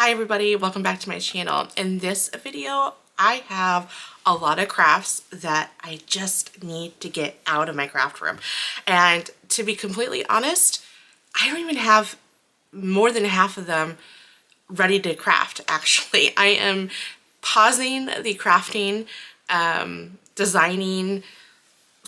Hi everybody, welcome back to my channel. In this video, I have a lot of crafts that I just need to get out of my craft room. And to be completely honest, I don't even have more than half of them ready to craft, actually. I am pausing the crafting, designing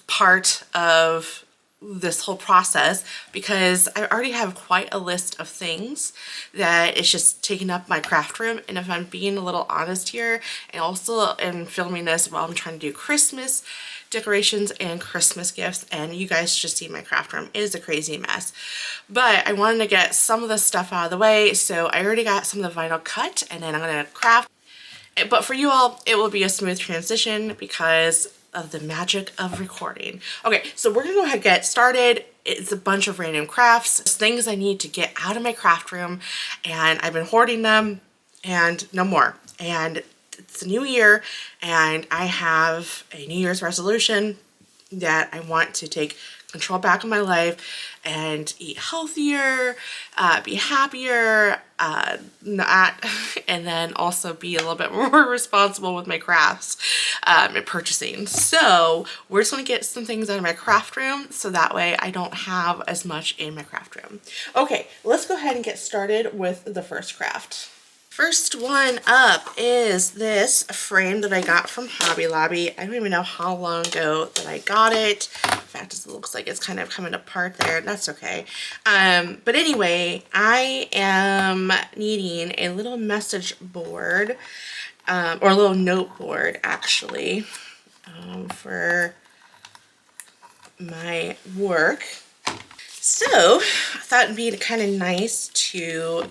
part of this whole process because I already have quite a list of things that is just taking up my craft room. And if I'm being a little honest here, and also am filming this while I'm trying to do Christmas decorations and Christmas gifts, and you guys just see my craft room. It is a crazy mess. But I wanted to get some of the stuff out of the way, so I already got some of the vinyl cut, and then I'm gonna craft. But for you all, it will be a smooth transition because of the magic of recording. Okay, so we're gonna go ahead and get started. It's a bunch of random crafts, things I need to get out of my craft room, and I've been hoarding them and no more. And it's a new year, and I have a New Year's resolution that I want to take control back of my life and eat healthier, be happier, and then also be a little bit more responsible with my crafts and purchasing. So we're just gonna get some things out of my craft room so that way I don't have as much in my craft room. Okay, let's go ahead and get started with the first craft. First one up is this frame that I got from Hobby Lobby. I don't even know how long ago that I got it. In fact, it looks like it's kind of coming apart there. That's okay. But anyway, I am needing a little message board, or a little note board actually, for my work. So I thought it'd be kind of nice to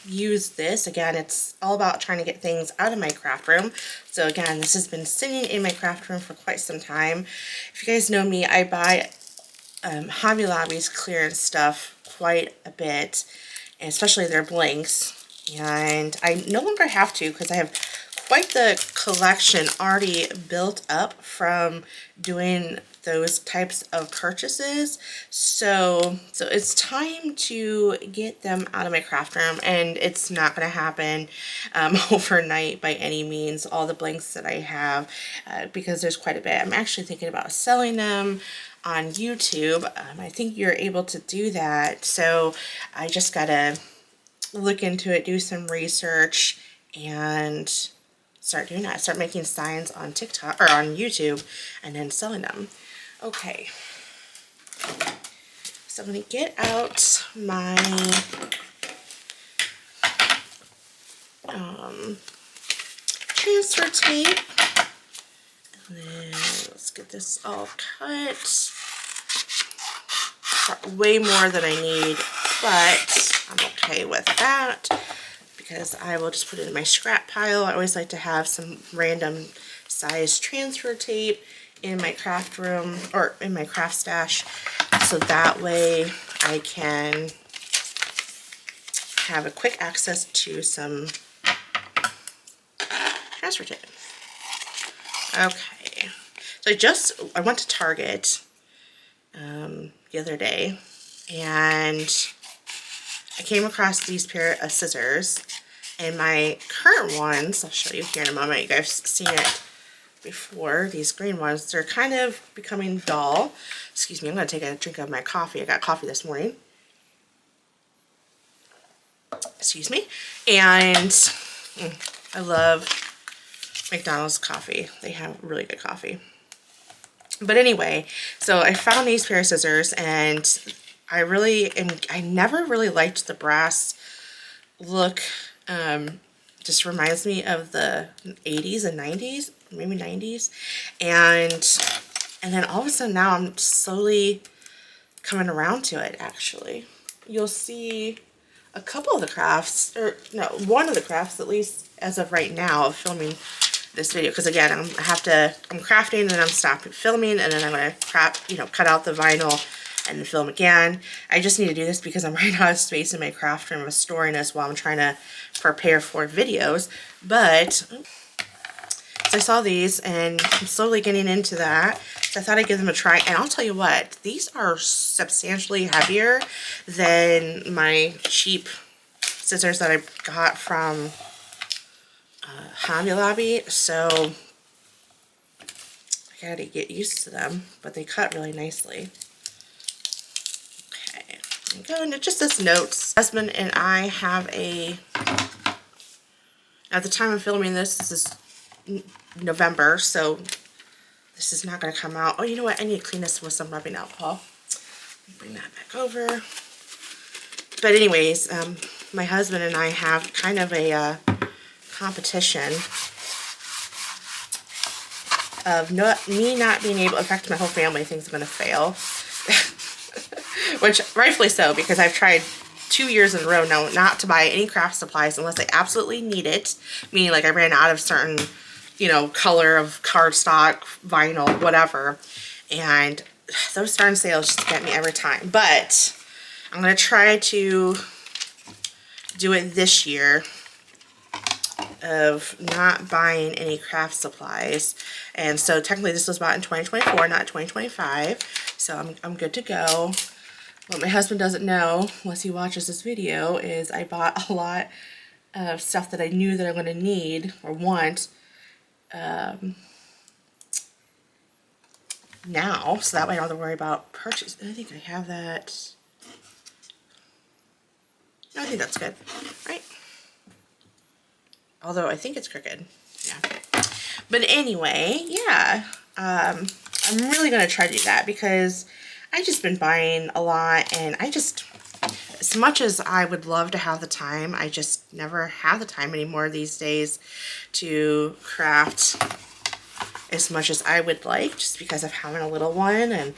use this. Again, it's all about trying to get things out of my craft room. So again, this has been sitting in my craft room for quite some time. If you guys know me, I buy Hobby Lobby's clearance stuff quite a bit, and especially their blanks. And I no longer have to because I have quite the collection already built up from doing those types of purchases. So it's time to get them out of my craft room, and it's not going to happen overnight by any means, all the blanks that I have, because there's quite a bit. I'm actually thinking about selling them on YouTube. I think you're able to do that, so I just gotta look into it, do some research, and start doing that. Start making signs on TikTok or on YouTube and then selling them. Okay, so I'm going to get out my transfer tape, and then let's get this all cut. Way more than I need, but I'm okay with that because I will just put it in my scrap pile. I always like to have some random size transfer tape in my craft room or in my craft stash, so that way I can have a quick access to some transfer tape. Okay, so I went to Target the other day, and I came across these pair of scissors, and my current ones, I'll show you here in a moment, you guys have seen it before, these green ones, they're kind of becoming dull. Excuse me, I'm going to take a drink of my coffee. I got coffee this morning. Excuse me. And I love McDonald's coffee. They have really good coffee. But anyway, so I found these pair of scissors, and I never really liked the brass look. Just reminds me of the 80s and 90s, maybe 90s, and then all of a sudden now I'm slowly coming around to it. Actually, you'll see a couple of the crafts, or no, one of the crafts at least as of right now of filming this video, because again I'm crafting and then I'm stopping filming, and then I'm going to cut out the vinyl and then film again. I just need to do this because I'm running out of space in my craft room of storing this while I'm trying to prepare for videos. But so I saw these and I'm slowly getting into that, so I thought I'd give them a try. And I'll tell you what, these are substantially heavier than my cheap scissors that I got from Hobby Lobby, so I gotta get used to them, but they cut really nicely. Okay, there we go. And it just says notes. My husband and I have at the time of filming this, this is November, so this is not gonna come out. Oh, you know what? I need to clean this with some rubbing alcohol. Bring that back over. But anyways, my husband and I have kind of a competition of me not being able, in fact, my whole family thinks I'm going to fail. Which, rightfully so, because I've tried 2 years in a row now not to buy any craft supplies unless I absolutely need it. Meaning, like, I ran out of certain, you know, color of cardstock, vinyl, whatever. And those darn sales just get me every time. But I'm going to try to do it this year of not buying any craft supplies. And so technically this was bought in 2024, not 2025. So I'm good to go. What my husband doesn't know, unless he watches this video, is I bought a lot of stuff that I knew that I'm going to need or want now, so that way I don't have to worry about purchase. I think I have that. No, I think that's good, right? Although I think it's crooked. Yeah. But anyway, yeah. I'm really going to try to do that because I've just been buying a lot, and I just, as much as I would love to have the time, I just never have the time anymore these days to craft as much as I would like, just because of having a little one, and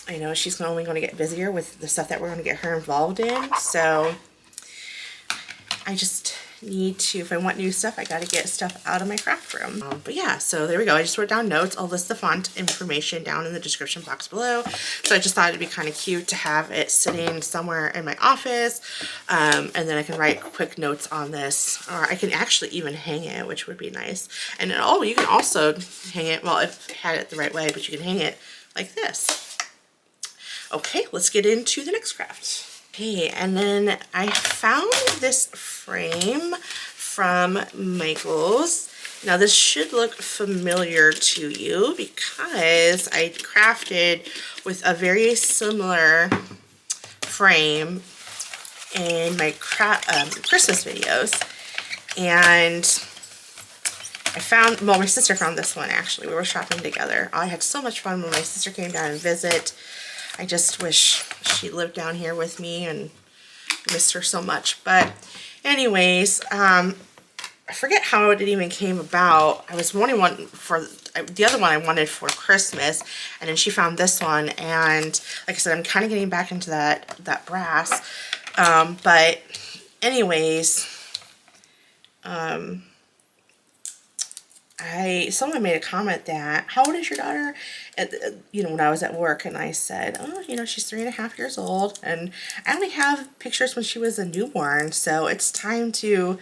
I know she's only going to get busier with the stuff that we're going to get her involved in. So I just need to, if I want new stuff, I got to get stuff out of my craft room. But yeah, so there we go. I just wrote down notes. I'll list the font information down in the description box below. So I just thought it'd be kind of cute to have it sitting somewhere in my office, and then I can write quick notes on this, or I can actually even hang it, which would be nice. And then, oh, you can also hang it, well, if I had it the right way, but you can hang it like this. Okay, let's get into the next craft. Okay, and then I found this frame from Michael's. Now this should look familiar to you because I crafted with a very similar frame in my Christmas videos. And I found, well, my sister found this one actually. We were shopping together. I had so much fun when my sister came down and visit. I just wish she lived down here with me, and missed her so much. But anyways, I forget how it even came about. I was wanting one for, the other one I wanted for Christmas, and then she found this one, and like I said, I'm kind of getting back into that brass. But anyways, someone made a comment that, how old is your daughter? You know, when I was at work, and I said, oh, you know, she's 3.5 years old, and I only have pictures when she was a newborn, so it's time to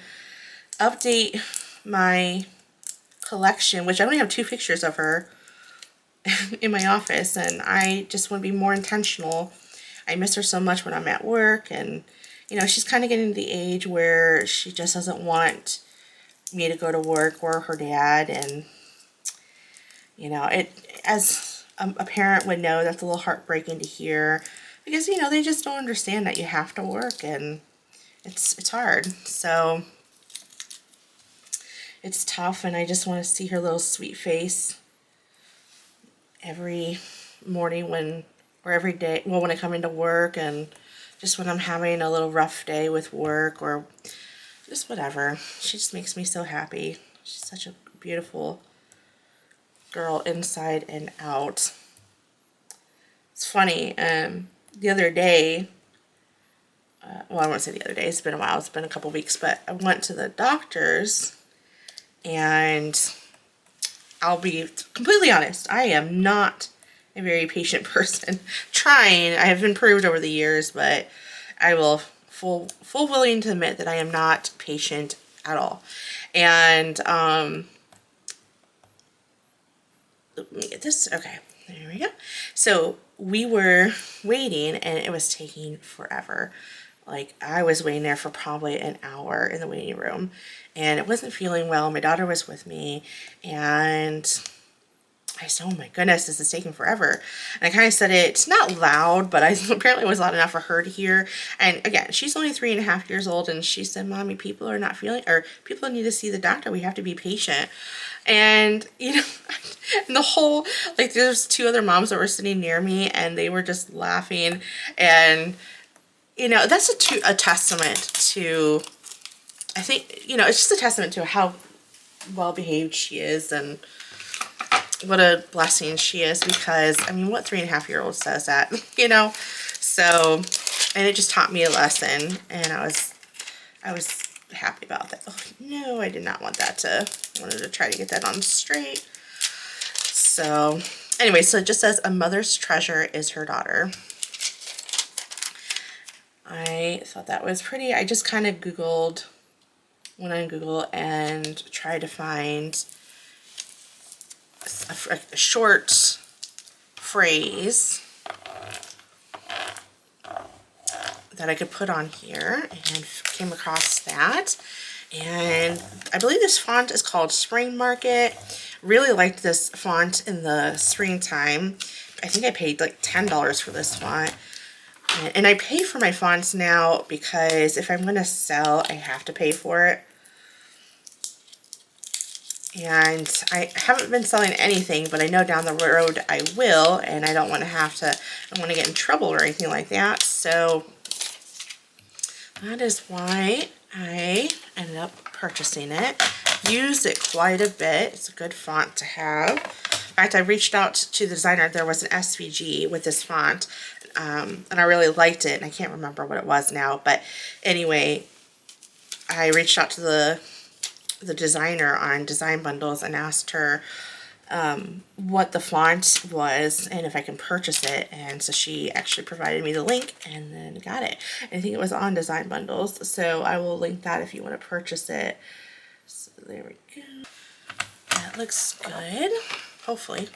update my collection, which I only have 2 pictures of her in my office, and I just want to be more intentional. I miss her so much when I'm at work, and, you know, she's kind of getting to the age where she just doesn't want me to go to work or her dad, and you know, it, as a parent would know, that's a little heartbreaking to hear, because you know, they just don't understand that you have to work, and it's hard. So it's tough, and I just want to see her little sweet face every morning or every day, well, when I come into work, and just when I'm having a little rough day with work, or just whatever. She just makes me so happy. She's such a beautiful girl inside and out. It's funny, the other day, well, I won't say the other day, it's been a while, it's been a couple weeks, but I went to the doctor's, and I'll be completely honest, I am not a very patient person. Trying, I have improved over the years, but I will full willing to admit that I am not patient at all. And let me get this. Okay, there we go. So we were waiting, and it was taking forever. Like, I was waiting there for probably an hour in the waiting room, and I wasn't feeling well. My daughter was with me, and I said, oh my goodness, this is taking forever. And I kind of said it's not loud, but apparently it was loud enough for her to hear. And again, she's only 3.5 years old, and she said, Mommy, people are not feeling, or people need to see the doctor. We have to be patient. And, you know, and the whole, like, there's 2 other moms that were sitting near me, and they were just laughing. And, you know, that's a testament to, I think, you know, it's just a testament to how well behaved she is, and what a blessing she is, because I mean, what 3.5-year-old says that, you know? So, and it just taught me a lesson, and I was happy about that. Oh no, I did not want that to, I wanted to try to get that on straight. So anyway, so it just says, a mother's treasure is her daughter. I thought that was pretty. I just kind of Googled, went on Google and tried to find a short phrase that I could put on here, and came across that. And I believe this font is called Spring Market. Really liked this font in the springtime. I think I paid like $10 for this font. And I pay for my fonts now because if I'm going to sell, I have to pay for it. And I haven't been selling anything, but I know down the road I will, and I don't want to I don't want to get in trouble or anything like that. So that is why I ended up purchasing it. Used it quite a bit. It's a good font to have. In fact, I reached out to the designer. There was an SVG with this font, and I really liked it. And I can't remember what it was now, but anyway, I reached out to the designer on Design Bundles and asked her what the font was and if I can purchase it, and so she actually provided me the link and then got it. I think it was on Design Bundles, so I will link that if you want to purchase it. So there we go. That looks good, hopefully.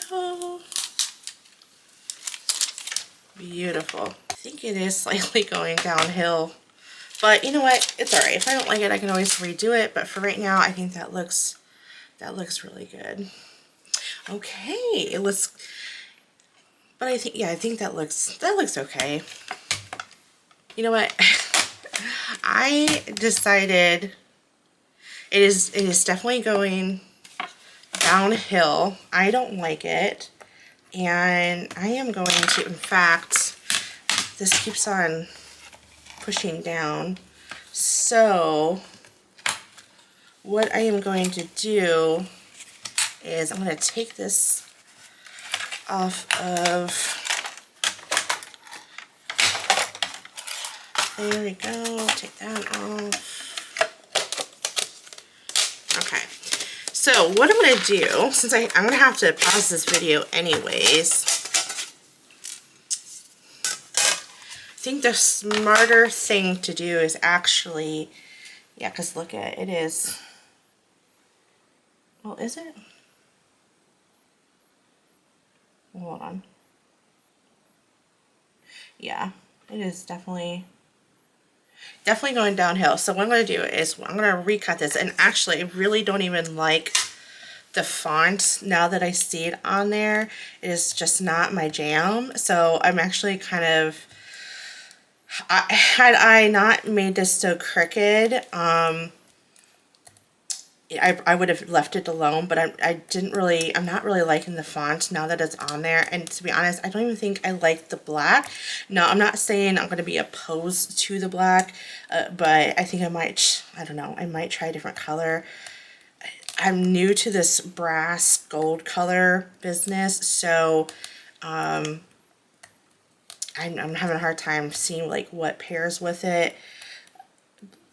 Go. Beautiful. I think it is slightly going downhill, but you know what? It's all right. If I don't like it, I can always redo it. But for right now, I think that looks really good. Okay, but I think, yeah, I think that looks okay. You know what? I decided it is definitely going downhill. I don't like it, and I am going to, in fact, this keeps on pushing down, so what I am going to do is I'm going to take this off of, there we go, take that off. Okay. So what I'm going to do, since I'm going to have to pause this video anyways, I think the smarter thing to do is actually, yeah, because look at it, it is, well, is it? Hold on. Yeah, it is definitely going downhill. So what I'm going to do is I'm going to recut this, and actually I really don't even like the font now that I see it on there. It is just not my jam. So I'm actually kind of, had I not made this so crooked, I would have left it alone, but I'm not really liking the font now that it's on there. And to be honest, I don't even think I like the black. No, I'm not saying I'm going to be opposed to the black, but I think I might try a different color. I'm new to this brass gold color business, so I'm having a hard time seeing like what pairs with it.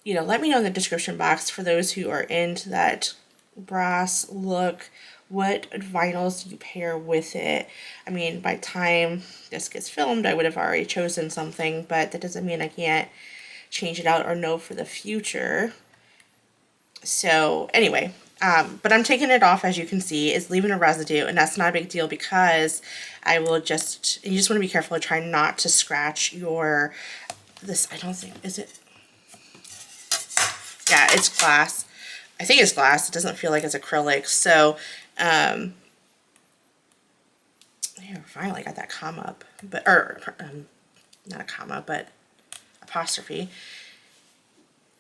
You know, let me know in the description box for those who are into that brass look what vinyls do you pair with it. I mean, by the time this gets filmed, I would have already chosen something, but that doesn't mean I can't change it out or know for the future. So anyway, but I'm taking it off, as you can see. It's leaving a residue, and that's not a big deal because I will just, you just want to be careful and try not to scratch your, this, I don't think, is it? Yeah, it's glass. I think it's glass. It doesn't feel like it's acrylic. So, yeah, finally got that comma up, but, or, not a comma, but apostrophe.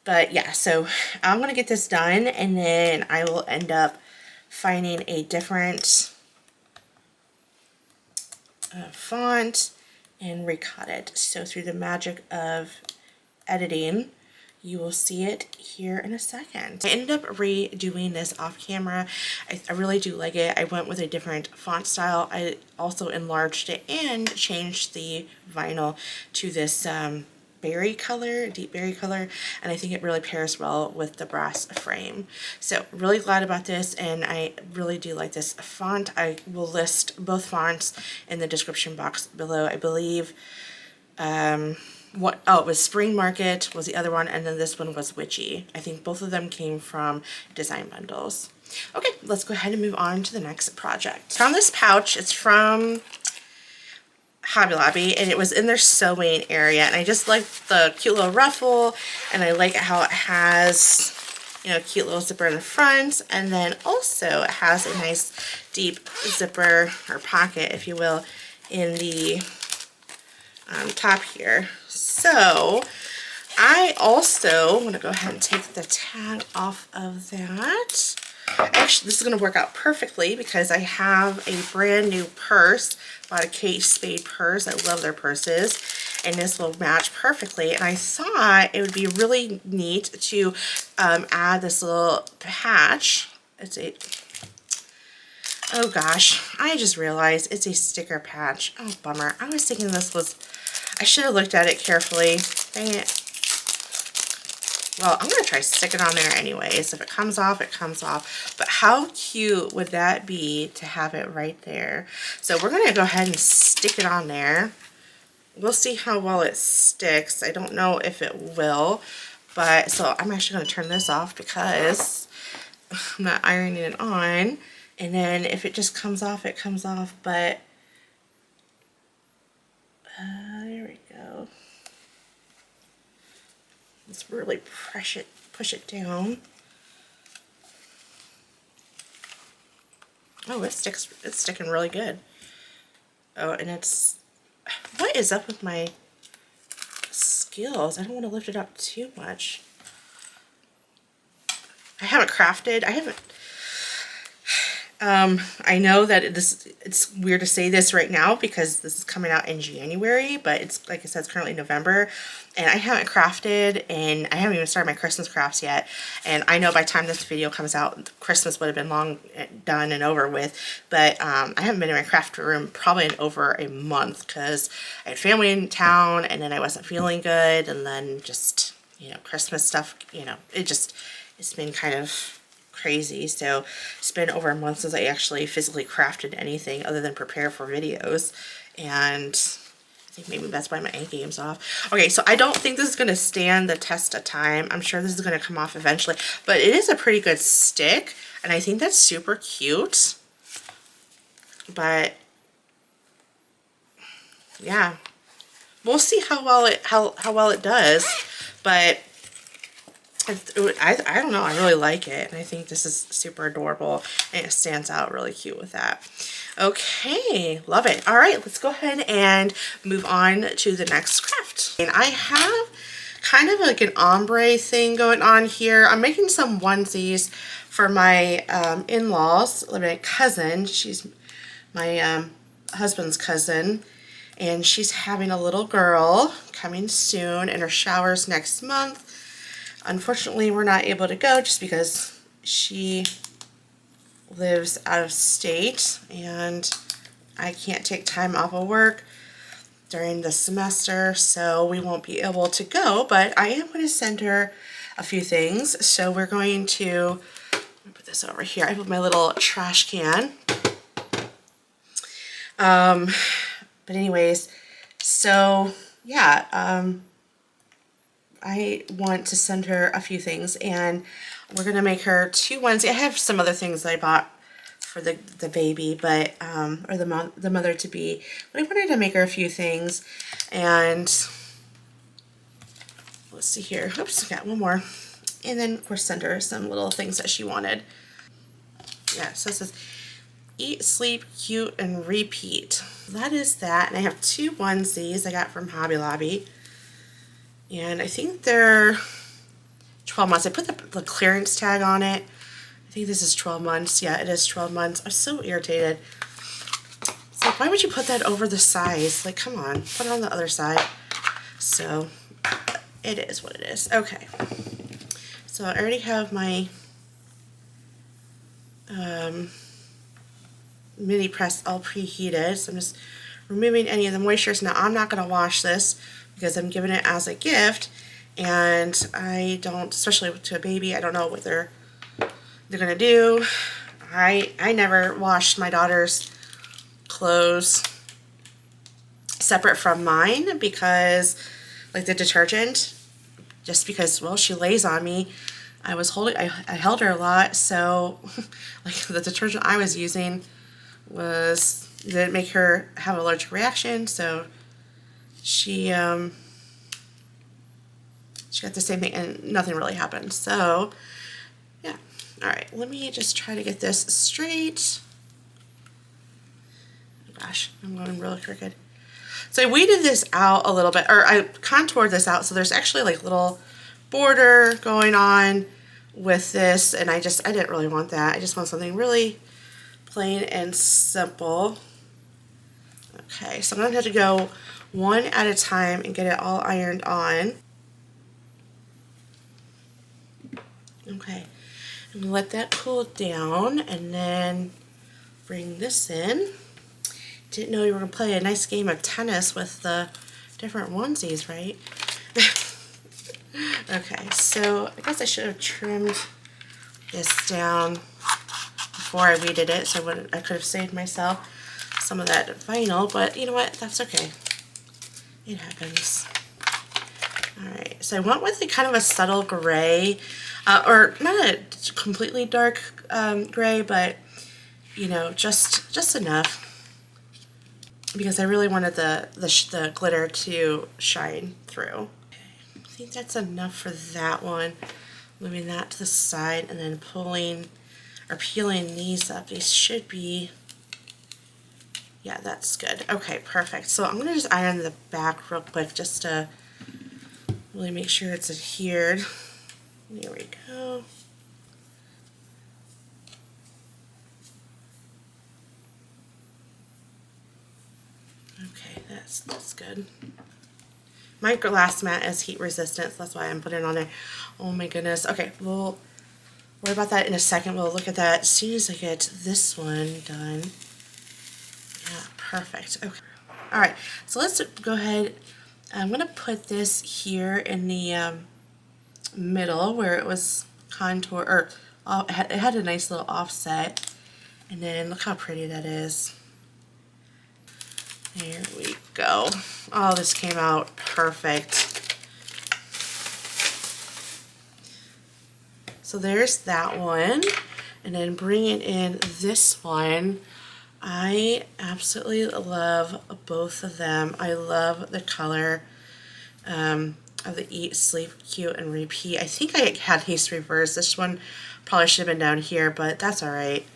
But yeah, so I'm going to get this done, and then I will end up finding a different font and recut it. So through the magic of editing, you will see it here in a second. I ended up redoing this off camera. I really do like it. I went with a different font style. I also enlarged it and changed the vinyl to this berry color, deep berry color, and I think it really pairs well with the brass frame. So really glad about this, and I really do like this font. I will list both fonts in the description box below. I believe it was Spring Market was the other one, and then this one was Witchy. I think both of them came from Design Bundles. Okay, let's go ahead and move on to the next project. Found this pouch. It's from Hobby Lobby, and it was in their sewing area, and I just like the cute little ruffle, and I like how it has, you know, a cute little zipper in the front, and then also it has a nice deep zipper or pocket, if you will, in the top here. So I also want to go ahead and take the tag off of that. Actually, this is going to work out perfectly because I have a brand new purse. Bought a Kate Spade purse. I love their purses, and this will match perfectly. And I thought it would be really neat to add this little patch. It's a, oh gosh, I just realized it's a sticker patch. Oh, bummer. I was thinking this was, I should have looked at it carefully. Dang it. Well, I'm going to try to stick it on there anyways. If it comes off, it comes off. But how cute would that be to have it right there? So we're going to go ahead and stick it on there. We'll see how well it sticks. I don't know if it will. But so I'm actually going to turn this off because I'm not ironing it on. And then if it just comes off, it comes off. But there we go. Let's really push it down. Oh, it's sticking really good. Oh, and it's, what is up with my skills? I don't want to lift it up too much. I haven't crafted. I know that it's weird to say this right now because this is coming out in January, but it's, like I said, it's currently November, and I haven't crafted, and I haven't even started my Christmas crafts yet. And I know by the time this video comes out, Christmas would have been long done and over with, but I haven't been in my craft room probably in over a month because I had family in town, and then I wasn't feeling good, and then just, you know, Christmas stuff, you know, it's been kind of crazy. So it's been over a month since I actually physically crafted anything other than prepare for videos, and I think maybe that's why my A game's off. Okay, so I don't think this is going to stand the test of time. I'm sure this is going to come off eventually, but it is a pretty good stick, and I think that's super cute. But yeah, we'll see how well it does. But I don't know, I really like it, and I think this is super adorable, and it stands out really cute with that. Okay, love it. All right, let's go ahead and move on to the next craft. And I have kind of like an ombre thing going on here. I'm making some onesies for my in-laws, my cousin. She's my husband's cousin, and she's having a little girl coming soon, and her shower's next month. Unfortunately, we're not able to go just because she lives out of state, and I can't take time off of work during the semester, so we won't be able to go, but I am going to send her a few things. So we're going to put this over here. I have my little trash can. But anyways, so yeah, I want to send her a few things, and we're gonna make her 2 onesies. I have some other things that I bought for the baby, but or the mother to be. But I wanted to make her a few things, and let's see here. Oops, got one more, and then of course send her some little things that she wanted. Yeah, so it says eat, sleep, cute, and repeat. That is that, and I have 2 onesies I got from Hobby Lobby, and I think they're 12 months. I put the clearance tag on it. I think this is 12 months. Yeah, it is 12 months. I'm so irritated. It's like, why would you put that over the size? Like, come on, put it on the other side. So it is what it is. Okay, so I already have my mini press all preheated, so I'm just removing any of the moistures. Now I'm not going to wash this because I'm giving it as a gift, and I don't, especially to a baby, I don't know what they're going to do. I never washed my daughter's clothes separate from mine because, like the detergent, just because, well, she lays on me. I held her a lot, so like the detergent I was using didn't make her have an allergic reaction, so she got the same thing and nothing really happened. So yeah, all right, let me just try to get this straight. Oh gosh, I'm going really crooked. So I weeded this out a little bit, or I contoured this out, so there's actually like little border going on with this, and I didn't really want that. I just want something really plain and simple. Okay, so I'm going to have to go one at a time and get it all ironed on. Okay, I'm going to let that cool down and then bring this in. Didn't know you were going to play a nice game of tennis with the different onesies, right? Okay, so I guess I should have trimmed this down before I weeded it, so I could have saved myself some of that vinyl, but you know what, that's okay. It happens. Alright, so I went with kind of a subtle gray, or not a completely dark gray, but you know, just enough, because I really wanted the glitter to shine through. I think that's enough for that one. Moving that to the side and then peeling these up. These should be, yeah, that's good. Okay, perfect. So I'm going to just iron the back real quick just to really make sure it's adhered. There we go. Okay, that's good. My glass mat is heat resistant, so that's why I'm putting it on there. Oh my goodness. Okay, we'll worry about that in a second. We'll look at that as soon as I get this one done. Yeah, perfect. Okay. All right, so let's go ahead. I'm going to put this here in the middle where it was contour, or it had a nice little offset. And then look how pretty that is. There we go. Oh, this came out perfect. So there's that one. And then bringing in this one. I absolutely love both of them. I love the color of the Eat, Sleep, Cute, and Repeat. I think I had these reversed. This one probably should have been down here, but that's all right.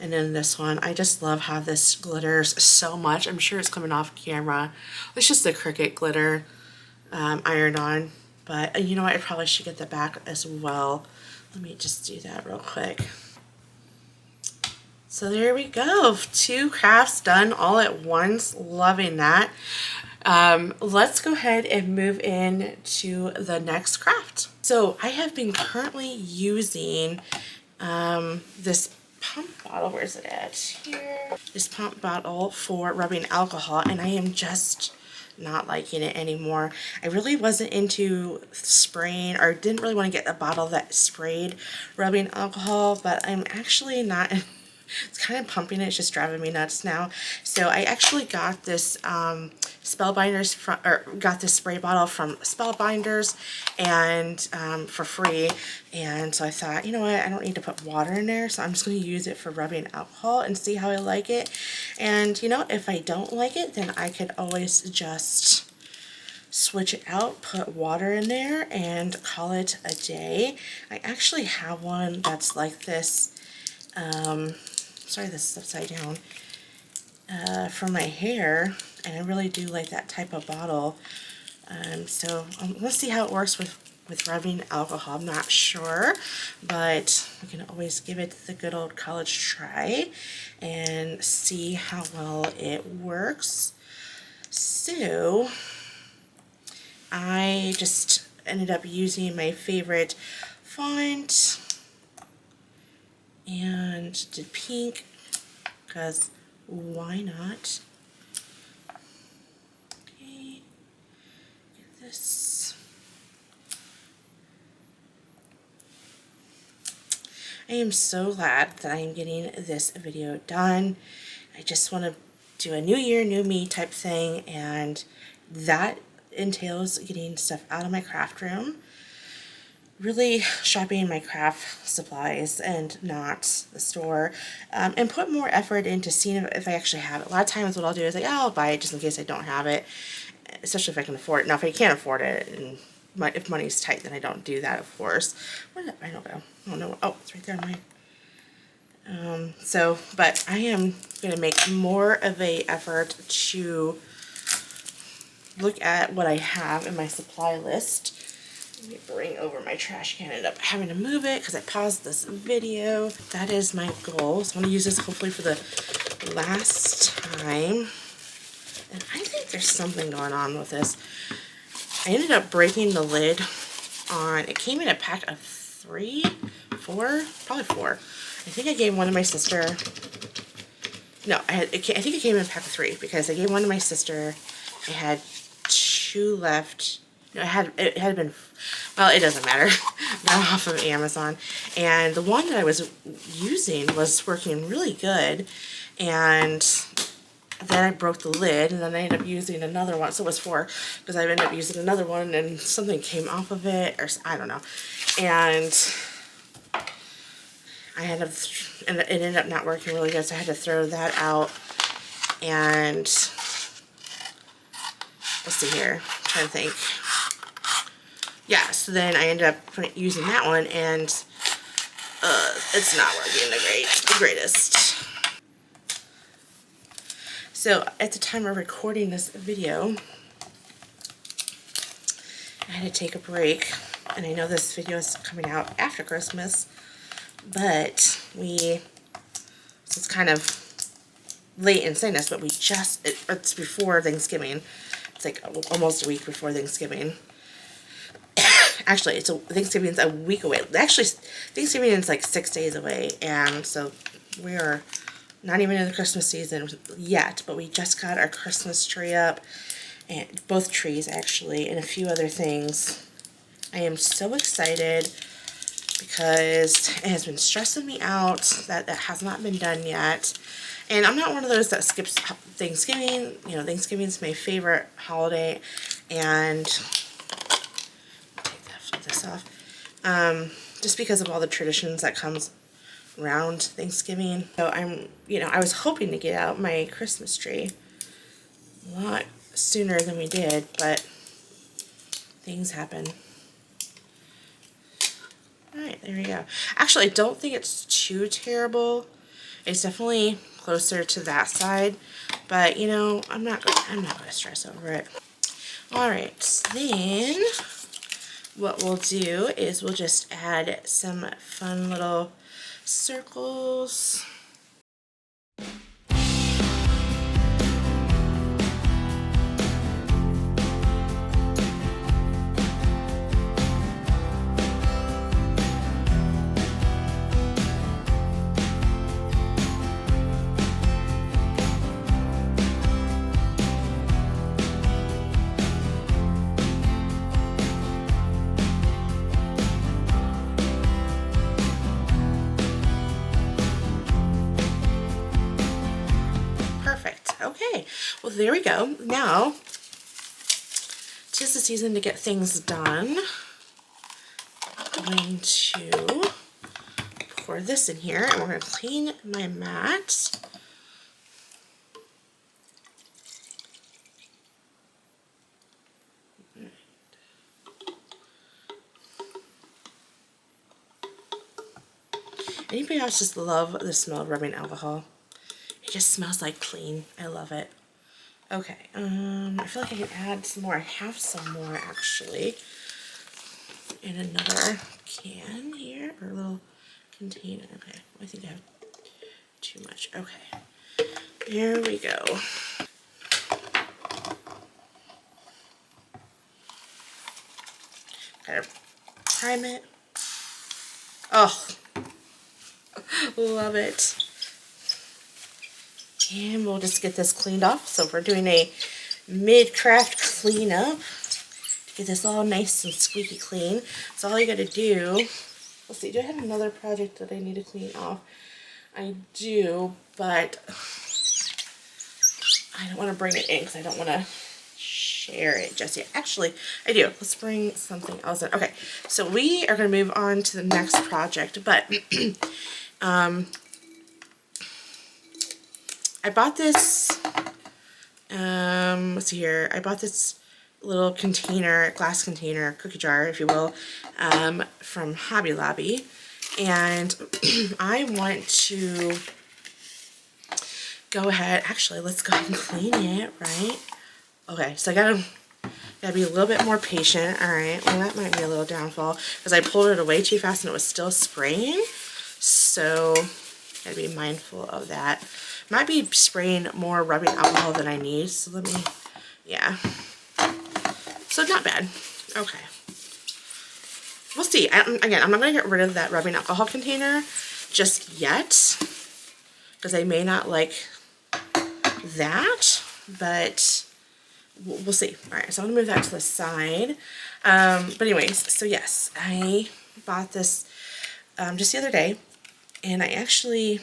And then this one, I just love how this glitters so much. I'm sure it's coming off camera. It's just the Cricut glitter ironed on. But you know what? I probably should get the back as well. Let me just do that real quick. So there we go. 2 crafts done all at once. Loving that. Let's go ahead and move in to the next craft. So I have been currently using this pump bottle. Where's it at? Here. This pump bottle for rubbing alcohol, and I am just not liking it anymore. I really wasn't into spraying, or didn't really want to get a bottle that sprayed rubbing alcohol, but I'm actually not. It's kind of pumping it. It's just driving me nuts now. So I actually got this Spellbinders got this spray bottle from Spellbinders and for free. And so I thought, you know what, I don't need to put water in there, so I'm just going to use it for rubbing alcohol and see how I like it. And you know, if I don't like it, then I could always just switch it out, put water in there, and call it a day. I actually have one that's like this. Sorry, this is upside down. For my hair, and I really do like that type of bottle. So let's see how it works with rubbing alcohol. I'm not sure, but we can always give it the good old college try and see how well it works. So I just ended up using my favorite font and did pink because why not? Okay, get this. I am so glad that I am getting this video done. I just want to do a new year, new me type thing, and that entails getting stuff out of my craft room, really shopping my craft supplies and not the store, and put more effort into seeing if I actually have it. A lot of times what I'll do is like, oh, I'll buy it just in case I don't have it, especially if I can afford it. Now if I can't afford it and if money's tight, then I don't do that, of course. Where did I don't know. I don't know. Oh, it's right there on my but I am going to make more of a effort to look at what I have in my supply list. Let me bring over my trash can. I ended up having to move it because I paused this video. That is my goal. So I'm going to use this hopefully for the last time. And I think there's something going on with this. I ended up breaking the lid on, it came in a pack of 3, 4, probably 4. I think I gave one to my sister. No, I think it came in a pack of 3 because I gave one to my sister. I had 2 left. No, it had been, well, it doesn't matter. Got off of Amazon, and the one that I was using was working really good, and then I broke the lid, and then I ended up using another one. So it was 4 because I ended up using another one, and something came off of it, or I don't know, and and it ended up not working really good, so I had to throw that out. And let's see here, I'm trying to think. Yeah, so then I ended up using that one, and it's not working the greatest. So at the time of recording this video, I had to take a break, and I know this video is coming out after Christmas, but so it's kind of late in saying this, but it's before Thanksgiving. It's like almost a week before Thanksgiving. Actually, Thanksgiving's a week away. Actually, Thanksgiving is like 6 days away, and so we are not even in the Christmas season yet, but we just got our Christmas tree up, and both trees actually, and a few other things. I am so excited because it has been stressing me out that that has not been done yet. And I'm not one of those that skips Thanksgiving. You know, Thanksgiving's my favorite holiday, and this off, just because of all the traditions that comes around Thanksgiving. So I was hoping to get out my Christmas tree a lot sooner than we did, but things happen. Alright, there we go. Actually, I don't think it's too terrible. It's definitely closer to that side, but you know, I'm not going to stress over it. Alright, so then what we'll do is we'll just add some fun little circles. Well, there we go. Now, 'tis the season to get things done. I'm going to pour this in here, and we're going to clean my mat. Anybody else just love the smell of rubbing alcohol? It just smells like clean. I love it. Okay, I feel like I can add some more. I have some more actually in another can here, or a little container. Okay, I think I have too much. Okay, here we go. Gotta prime it. Oh, love it. And we'll just get this cleaned off. So we're doing a mid-craft cleanup to get this all nice and squeaky clean. So all you gotta do, let's see, do I have another project that I need to clean off? I do, but I don't want to bring it in because I don't want to share it just yet. Actually, I do. Let's bring something else in. Okay, so we are going to move on to the next project, but I bought this, let's see here, I bought this little container, glass container, cookie jar, if you will, from Hobby Lobby, and I want to go ahead, actually, let's go ahead and clean it, right? Okay, so I gotta be a little bit more patient, alright, well that might be a little downfall, because I pulled it away too fast and it was still spraying, so gotta be mindful of that. Might be spraying more rubbing alcohol than I need, so let me, yeah. So not bad. Okay. We'll see. Again, I'm not going to get rid of that rubbing alcohol container just yet, because I may not like that, but we'll see. Alright, so I'm going to move that to the side. But anyways, so yes, I bought this just the other day, and I actually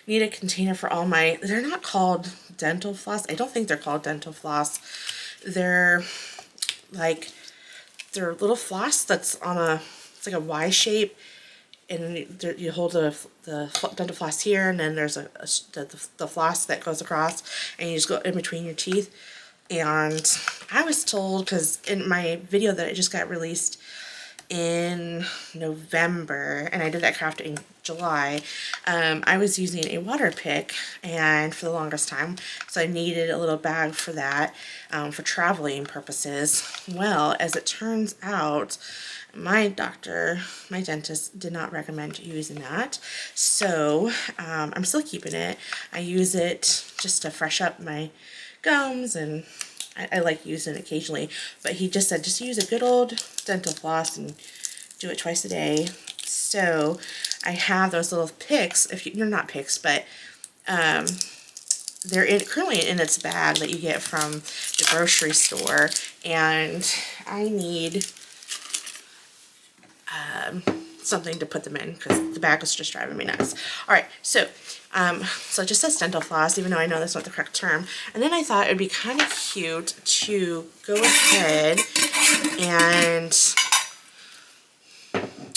need a container for all my, they're not called dental floss. I don't think they're called dental floss. They're like, they're little floss that's on a, it's like a Y shape, and you hold the dental floss here, and then there's the floss that goes across, and you just go in between your teeth. And I was told, because in my video that I just got released in November, and I did that craft in July, I was using a water pick, and for the longest time, so I needed a little bag for that, for traveling purposes. Well, as it turns out, my doctor, my dentist, did not recommend using that, so I'm still keeping it. I use it just to fresh up my gums, and I like using it occasionally, but he just said just use a good old dental floss and do it twice a day. So I have those little picks, if you're not picks, but they're currently in its bag that you get from the grocery store, and I need something to put them in because the bag was just driving me nuts. Alright, so it just says dental floss, even though I know that's not the correct term. And then I thought it would be kind of cute to go ahead and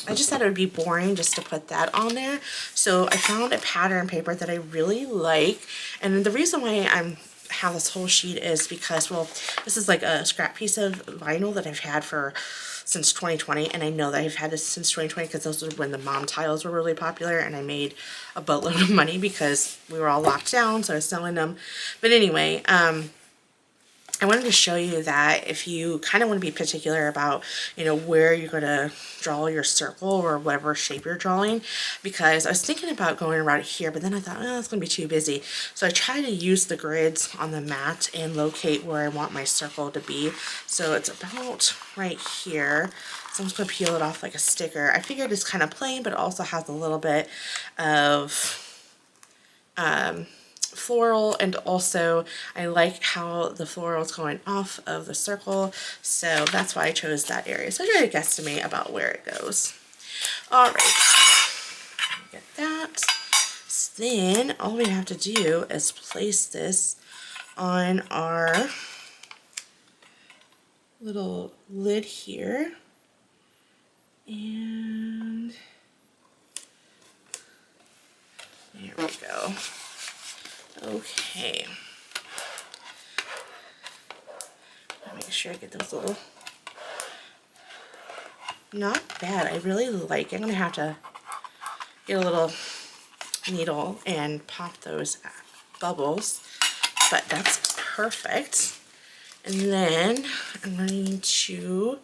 I just thought it would be boring just to put that on there. So I found a pattern paper that I really like, and the reason why I have this whole sheet is because, well, this is like a scrap piece of vinyl that I've had since 2020, and I know that I've had this since 2020 because those were when the mom tiles were really popular, and I made a boatload of money because we were all locked down, so I was selling them. But anyway, I wanted to show you that if you kind of want to be particular about, where you're going to draw your circle or whatever shape you're drawing, because I was thinking about going around here, but then I thought, oh, it's going to be too busy. So I try to use the grids on the mat and locate where I want my circle to be. So it's about right here. So I'm just going to peel it off like a sticker. I figured it's kind of plain, but it also has a little bit of floral, and also I like how the floral is going off of the circle, so that's why I chose that area. So I tried to guesstimate about where it goes. Alright, get that. then all we have to do is place this on our little lid here. And there we go. Okay. Make sure I get those little... Not bad. I really like it. I'm going to have to get a little needle and pop those bubbles. But that's perfect. And then I'm going to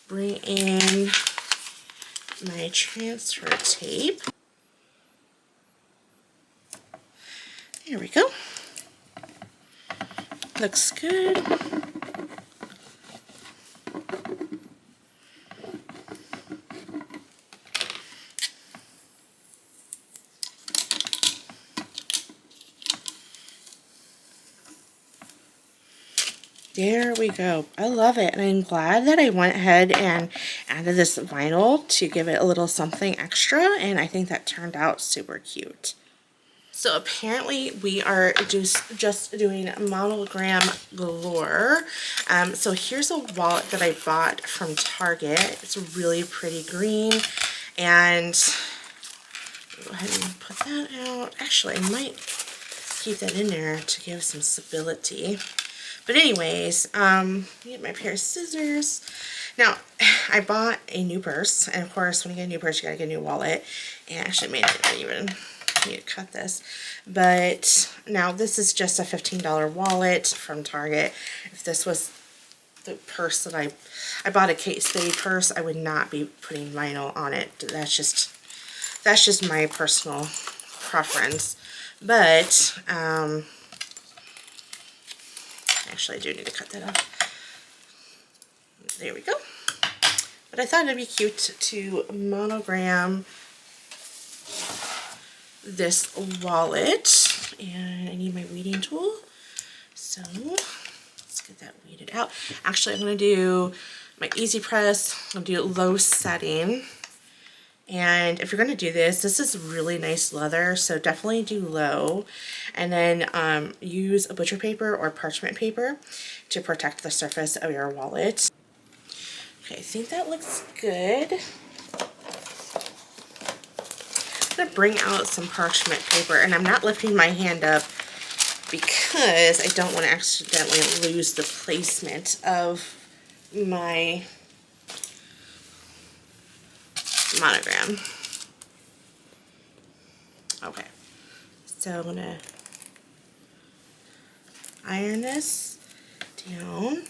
bring in my transfer tape. There we go. Looks good. There we go. I love it, and I'm glad that I went ahead and added this vinyl to give it a little something extra, and I think that turned out super cute. So apparently we are just doing monogram galore. So here's a wallet that I bought from Target. It's really pretty green, and go ahead and put that out. Actually, I might keep that in there to give some stability. But anyways, get my pair of scissors. Now, I bought a new purse, and of course, when you get a new purse, you gotta get a new wallet. And actually, I may not even need to cut this. But now, this is just a $15 wallet from Target. If this was the purse that I bought a Kate Spade purse, I would not be putting vinyl on it. That's just my personal preference. But actually, I do need to cut that off. There we go. But I thought it'd be cute to monogram this wallet. And I need my weeding tool. So let's get that weeded out. Actually, I'm going to do my Easy Press. I'll do low setting. And if you're going to do this, this is really nice leather, so definitely do low. And then use a butcher paper or parchment paper to protect the surface of your wallet. Okay, I think that looks good. I'm going to bring out some parchment paper, and I'm not lifting my hand up because I don't want to accidentally lose the placement of my monogram. Okay, so I'm gonna iron this down.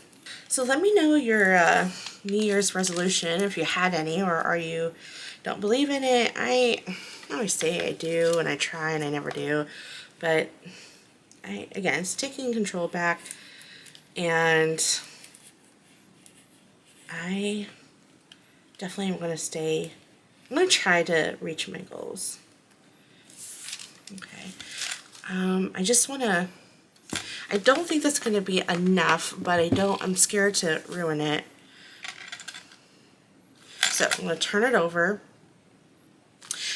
So let me know your New Year's resolution, if you had any, or are you don't believe in it. I always say I do, and I try, and I never do. But again, it's taking control back, and I definitely am going to stay. I'm going to try to reach my goals. Okay. I just want to, I don't think that's going to be enough, but I'm scared to ruin it. So I'm going to turn it over.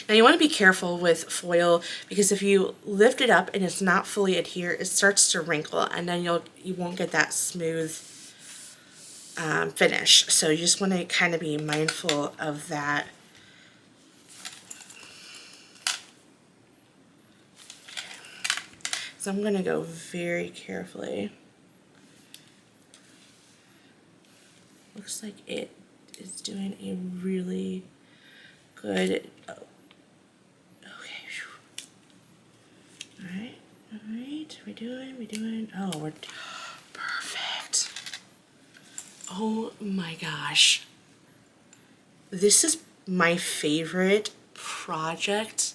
Now you want to be careful with foil, because if you lift it up and it's not fully adhered, it starts to wrinkle, and then you won't get that smooth finish. So you just want to kind of be mindful of that. So I'm going to go very carefully. Looks like it is doing a really good. Okay. Alright. Alright. We doing. Oh, we're perfect. Oh my gosh. This is my favorite project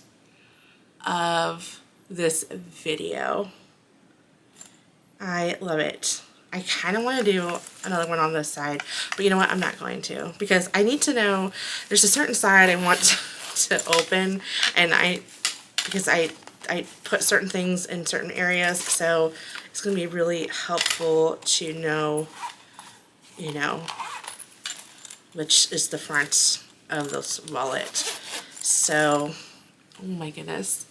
of this video. I love it. I kind of want to do another one on this side, but you know what? I'm not going to, because I need to know there's a certain side I want to open, and because I put certain things in certain areas, so it's going to be really helpful to know, you know, which is the front of this wallet. So, oh my goodness.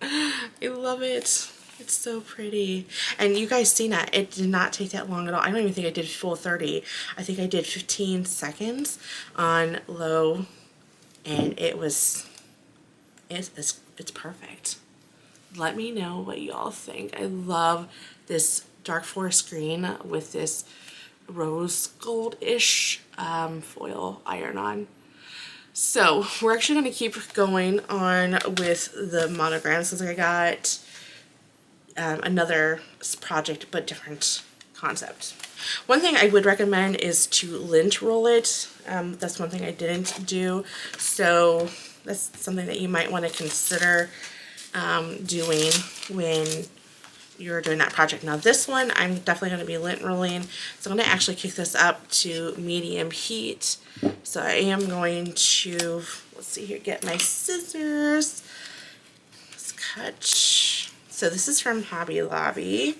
I love it. It's so pretty. And you guys seen that. It did not take that long at all. I don't even think I did full 30. I think I did 15 seconds on low, and it's perfect. Let me know what you all think. I love this dark forest green with this rose gold-ish foil iron-on. So we're actually going to keep going on with the monograms since I got another project but different concept. One thing I would recommend is to lint roll it. That's one thing I didn't do, so that's something that you might want to consider doing when you're doing that project. Now this one I'm definitely going to be lint rolling, so I'm going to actually kick this up to medium heat. So I am going to, let's see here, get my scissors. Let's cut. So this is from Hobby Lobby,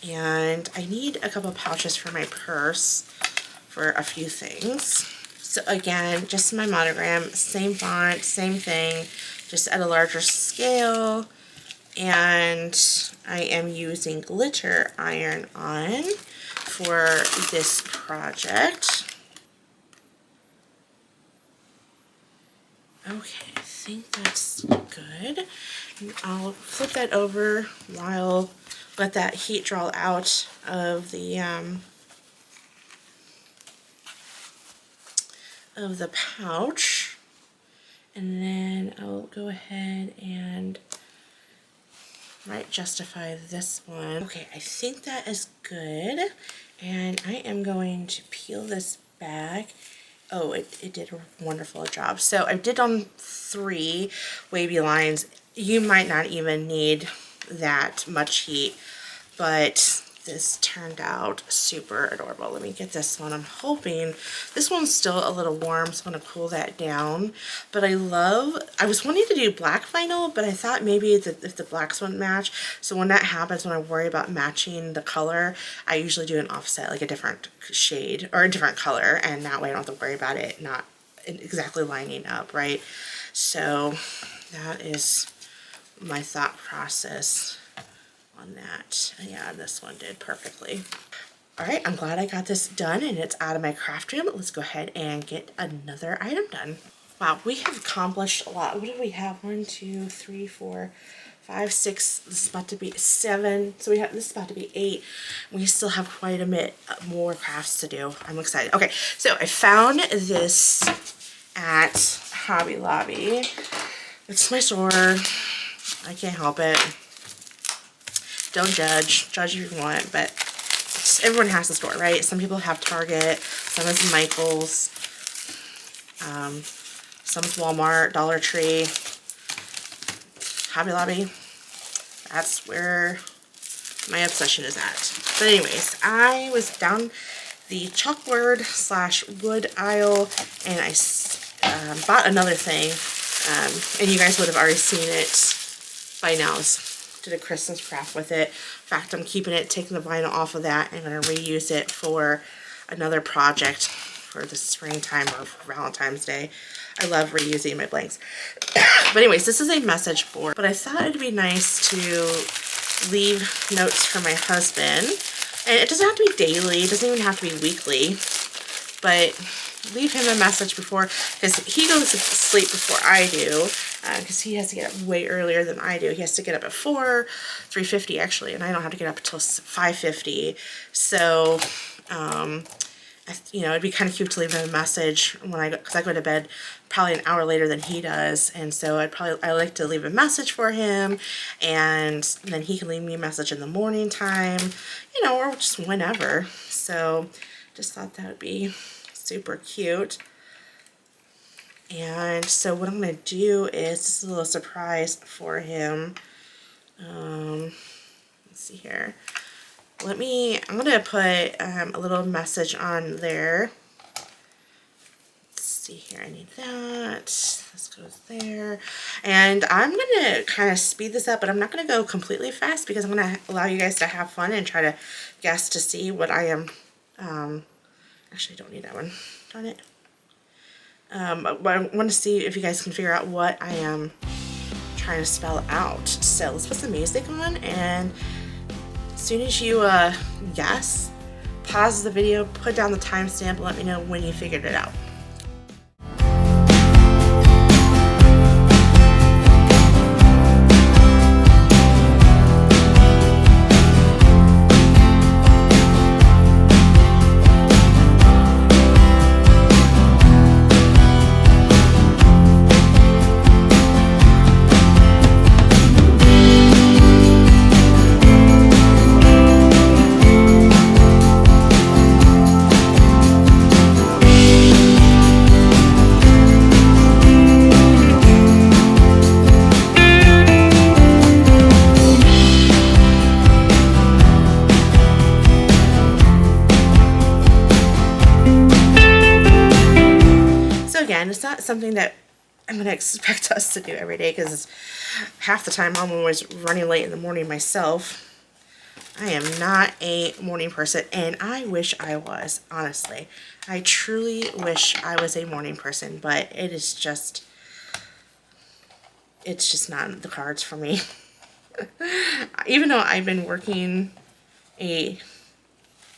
and I need a couple pouches for my purse for a few things. So again, just my monogram, same font, same thing, just at a larger scale. And I am using glitter iron-on for this project. Okay, I think that's good. And I'll flip that over while let that heat draw out of the pouch, and then I'll go ahead and justify this one. Okay, I think that is good, and I am going to peel this back. Oh, it did a wonderful job. So I did on 3 wavy lines. You might not even need that much heat, but this turned out super adorable. Let me get this one. I'm hoping this one's still a little warm, so I'm going to cool that down. But I was wanting to do black vinyl, but I thought maybe if the blacks wouldn't match. So when that happens, when I worry about matching the color, I usually do an offset, like a different shade or a different color, and that way I don't have to worry about it not exactly lining up, right? So that is my thought process on that. Yeah, this one did perfectly. All right, I'm glad I got this done and it's out of my craft room. Let's go ahead and get another item done. Wow, we have accomplished a lot. What do we have? 1, 2, 3, 4, 5, 6. This is about to be 7. So this is about to be 8. We still have quite a bit more crafts to do. I'm excited. Okay, so I found this at Hobby Lobby. It's my store. I can't help it. Don't judge if you want, but everyone has a store, right? Some people have Target, some is Michael's, some is Walmart, Dollar Tree, Hobby Lobby. That's where my obsession is at. But anyways, I was down the chalkboard / wood aisle, and I bought another thing, and you guys would have already seen it by now. Did a Christmas craft with it. In fact, I'm keeping it, taking the vinyl off of that, and I'm going to reuse it for another project for the springtime or for Valentine's Day. I love reusing my blanks. But anyways, this is a message board, but I thought it'd be nice to leave notes for my husband. And it doesn't have to be daily, it doesn't even have to be weekly, but leave him a message before, because he goes to sleep before I do, because he has to get up way earlier than I do. He has to get up at 3:50 actually, and I don't have to get up until 5:50. So, you know, it'd be kind of cute to leave him a message when because I go to bed probably an hour later than he does, and so I like to leave a message for him, and then he can leave me a message in the morning time, you know, or just whenever. So, just thought that would be super cute. And so what I'm going to do is, this is a little surprise for him. Let's see here. I'm going to put a little message on there. Let's see here, I need that. This goes there. And I'm going to kind of speed this up, but I'm not going to go completely fast because I'm going to allow you guys to have fun and try to guess to see what I am. Actually, I don't need that one. Darn it. But I want to see if you guys can figure out what I am trying trying to spell out. So let's put some music on, and as soon as you guess, pause the video, put down the timestamp, and let me know when you figured it out. Again, it's not something that I'm going to expect us to do every day, because half the time I'm always running late in the morning myself. I am not a morning person, and I wish I was, honestly. I truly wish I was a morning person, but it's just not in the cards for me. Even though I've been working a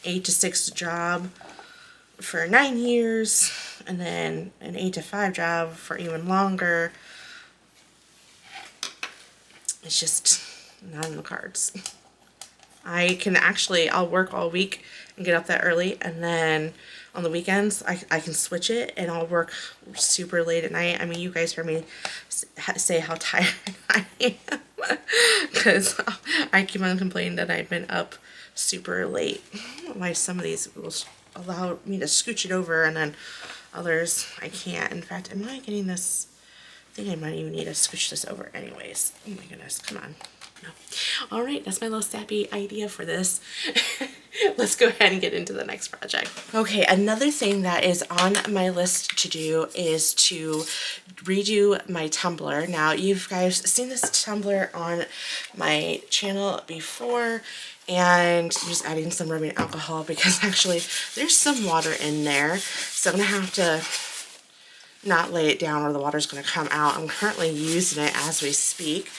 8 to 6 job for 9 years, and then an 8 to 5 job for even longer, it's just not in the cards. I'll work all week and get up that early, and then on the weekends I can switch it, and I'll work super late at night. I mean, you guys heard me say how tired I am, because I keep on complaining that I've been up super late. I don't know why some of these will allow me to scooch it over, and then others I can't. In fact, am I getting this? I think I might even need to scooch this over anyways. Oh my goodness, come on. No. All right, that's my little sappy idea for this. Let's go ahead and get into the next project. Okay, another thing that is on my list to do is to redo my tumbler. Now, you guys seen this tumbler on my channel before, and I'm just adding some rubbing alcohol because actually there's some water in there, so I'm gonna have to not lay it down or the water's gonna come out. I'm currently using it as we speak,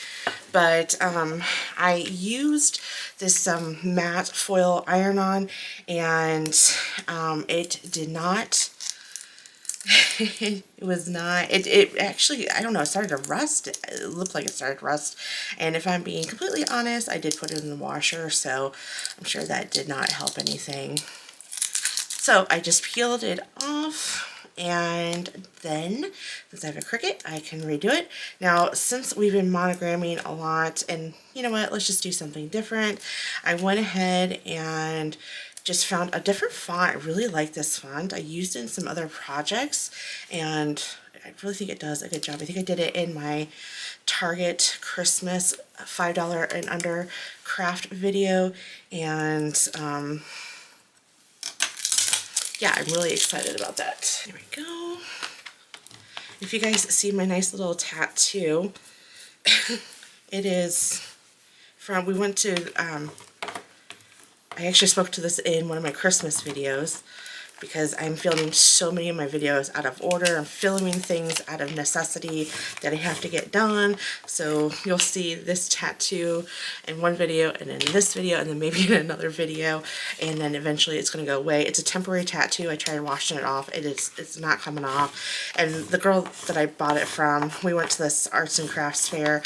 but I used this matte foil iron-on, and it did not it actually, I don't know, it started to rust. It looked like it started to rust, and if I'm being completely honest, I did put it in the washer, so I'm sure that did not help anything. So I just peeled it off, and then since I have a Cricut, I can redo it. Now, since we've been monogramming a lot, and you know what, let's just do something different, I went ahead and just found a different font. I really like this font. I used it in some other projects, and I really think it does a good job. I think I did it in my Target Christmas $5 and under craft video, and yeah, I'm really excited about that. Here we go. If you guys see my nice little tattoo, it is from, we went to, I actually spoke to this in one of my Christmas videos, because I'm filming so many of my videos out of order. I'm filming things out of necessity that I have to get done. So you'll see this tattoo in one video, and then this video, and then maybe in another video, and then eventually it's going to go away. It's a temporary tattoo. I tried washing it off. It's not coming off. And the girl that I bought it from, we went to this arts and crafts fair.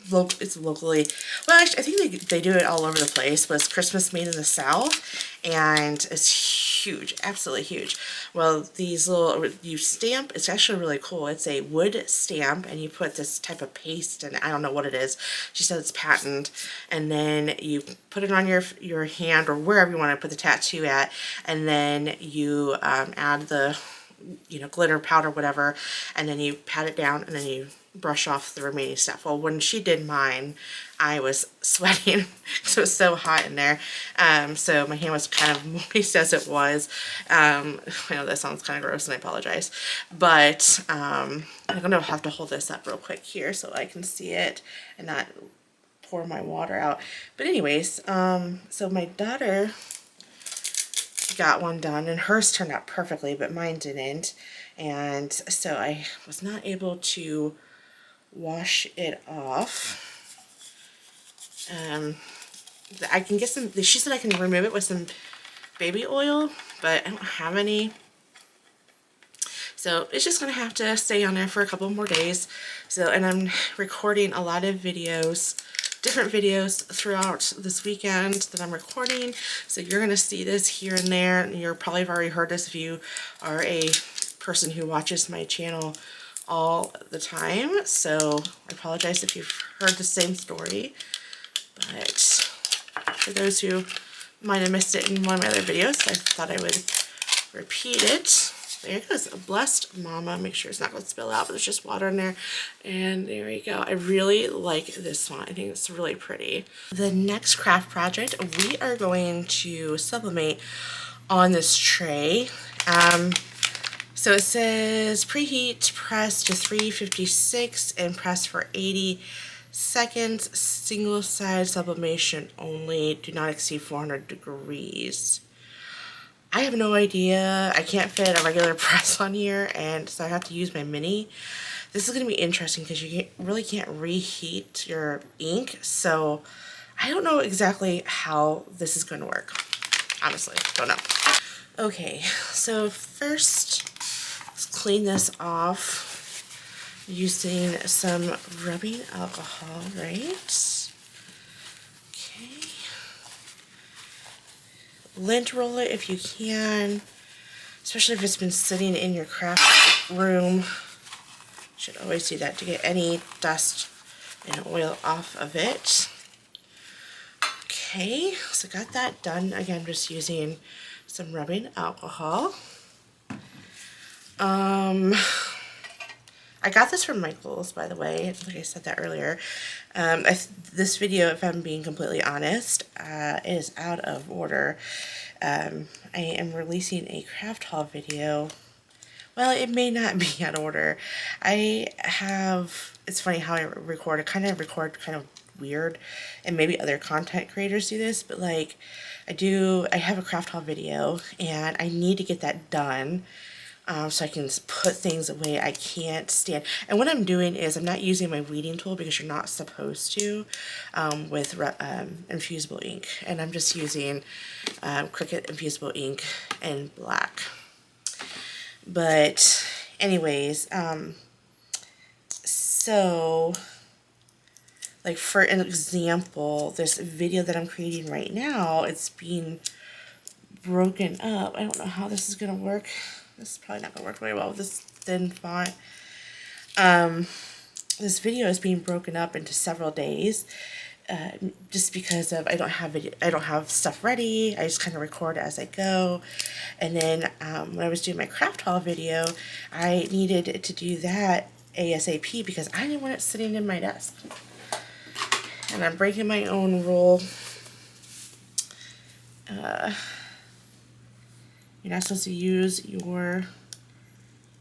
It's locally, well, actually, I think they do it all over the place, but it's Christmas made in the South, and it's huge, absolutely huge. Well, these little, you stamp, it's actually really cool. It's a wood stamp, and you put this type of paste, and I don't know what it is. She said it's patent, and then you put it on your hand, or wherever you want to put the tattoo at, and then you add the, you know, glitter powder, whatever, and then you pat it down, and then you brush off the remaining stuff. Well, when she did mine, I was sweating because it was so hot in there. So my hand was kind of moist as it was. I know that sounds kind of gross, and I apologize. But I'm going to have to hold this up real quick here so I can see it and not pour my water out. But anyways, so my daughter got one done, and hers turned out perfectly, but mine didn't. and so I was not able to wash it off. I can get some, she said I can remove it with some baby oil, but I don't have any. So it's just going to have to stay on there for a couple more days. So, and I'm recording a lot of videos, different videos throughout this weekend that I'm recording. So you're going to see this here and there. And you're probably have already heard this if you are a person who watches my channel all the time. So I apologize if you've heard the same story. But for those who might have missed it in one of my other videos, I thought I would repeat it. There it goes, a blessed mama. Make sure it's not going to spill out, but there's just water in there. And there you go. I really like this one. I think it's really pretty. The next craft project, we are going to sublimate on this tray. So it says preheat press to 356 and press for 80 seconds. Single side sublimation only. Do not exceed 400 degrees. I have no idea. I can't fit a regular press on here, and so I have to use my mini. This is going to be interesting because you really can't reheat your ink, so I don't know exactly how this is going to work. Honestly, don't know. Okay, so first, let's clean this off using some rubbing alcohol, right? Lint roll it if you can, especially if it's been sitting in your craft room. You should always do that to get any dust and oil off of it. Okay, so got that done. Again, just using some rubbing alcohol. I got this from Michael's, by the way. I think I said that earlier. This video, if I'm being completely honest, is out of order. I am releasing a craft haul video. Well, it may not be out of order. It's funny how I record. I kind of record kind of weird, and maybe other content creators do this, but like I have a craft haul video, and I need to get that done. So I can put things away I can't stand. And what I'm doing is I'm not using my weeding tool because you're not supposed to with infusible ink. And I'm just using Cricut infusible ink in black. But anyways, so like for an example, this video that I'm creating right now, it's being broken up. I don't know how this is going to work. This is probably not going to work very well with this thin font. This video is being broken up into several days, just because of I don't have stuff ready. I just kind of record as I go. And then when I was doing my craft haul video, I needed to do that ASAP because I didn't want it sitting in my desk. And I'm breaking my own rule. You're not supposed to use your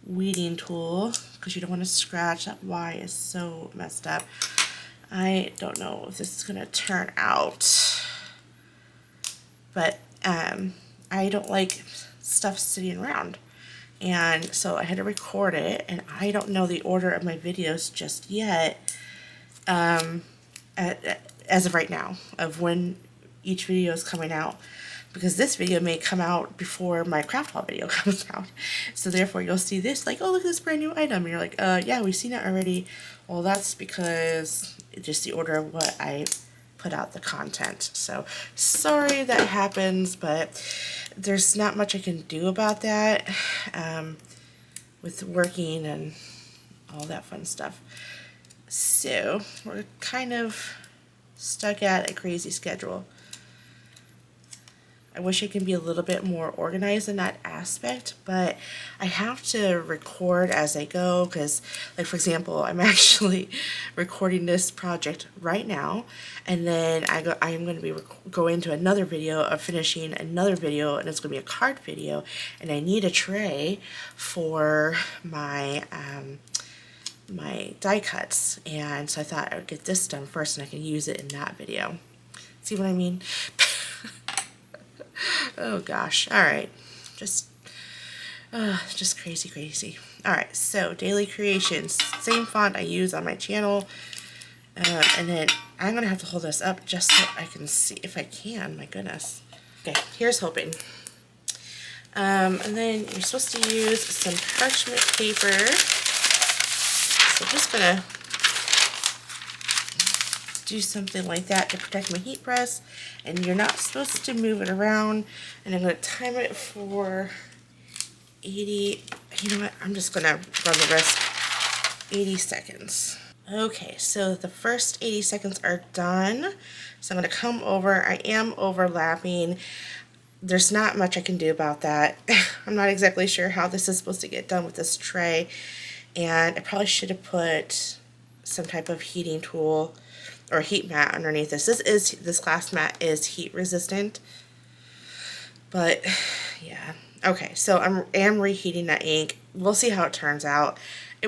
weeding tool because you don't want to scratch. That Y is so messed up. I don't know if this is going to turn out. But I don't like stuff sitting around. And so I had to record it. And I don't know the order of my videos just yet. As of right now. Of when each video is coming out. Because this video may come out before my craft haul video comes out. So therefore you'll see this like, oh, look at this brand new item. And you're like, yeah, we've seen it already. Well, that's because it's just the order of what I put out the content. So sorry that happens, but there's not much I can do about that with working and all that fun stuff. So we're kind of stuck at a crazy schedule. I wish I could be a little bit more organized in that aspect, but I have to record as I go because, like, for example, I'm actually recording this project right now, and then I'm going to be going to another video of finishing another video, and it's going to be a card video, and I need a tray for my my die cuts, and so I thought I would get this done first, and I can use it in that video. See what I mean? Oh gosh, alright, just Just crazy, crazy. Alright, so Daily Creations, same font I use on my channel. And then I'm going to have to hold this up just so I can see if I can. My goodness. Okay, here's hoping. And then you're supposed to use some parchment paper. So I'm just going to do something like that to protect my heat press. And you're not supposed to move it around. And I'm going to time it for 80, you know what, I'm just going to run the risk, 80 seconds. Okay, so the first 80 seconds are done. So I'm going to come over. I am overlapping. There's not much I can do about that. I'm not exactly sure how this is supposed to get done with this tray. And I probably should have put some type of heating tool or heat mat underneath this. This glass mat is heat resistant. But yeah. Okay, so I am reheating that ink. We'll see how it turns out. I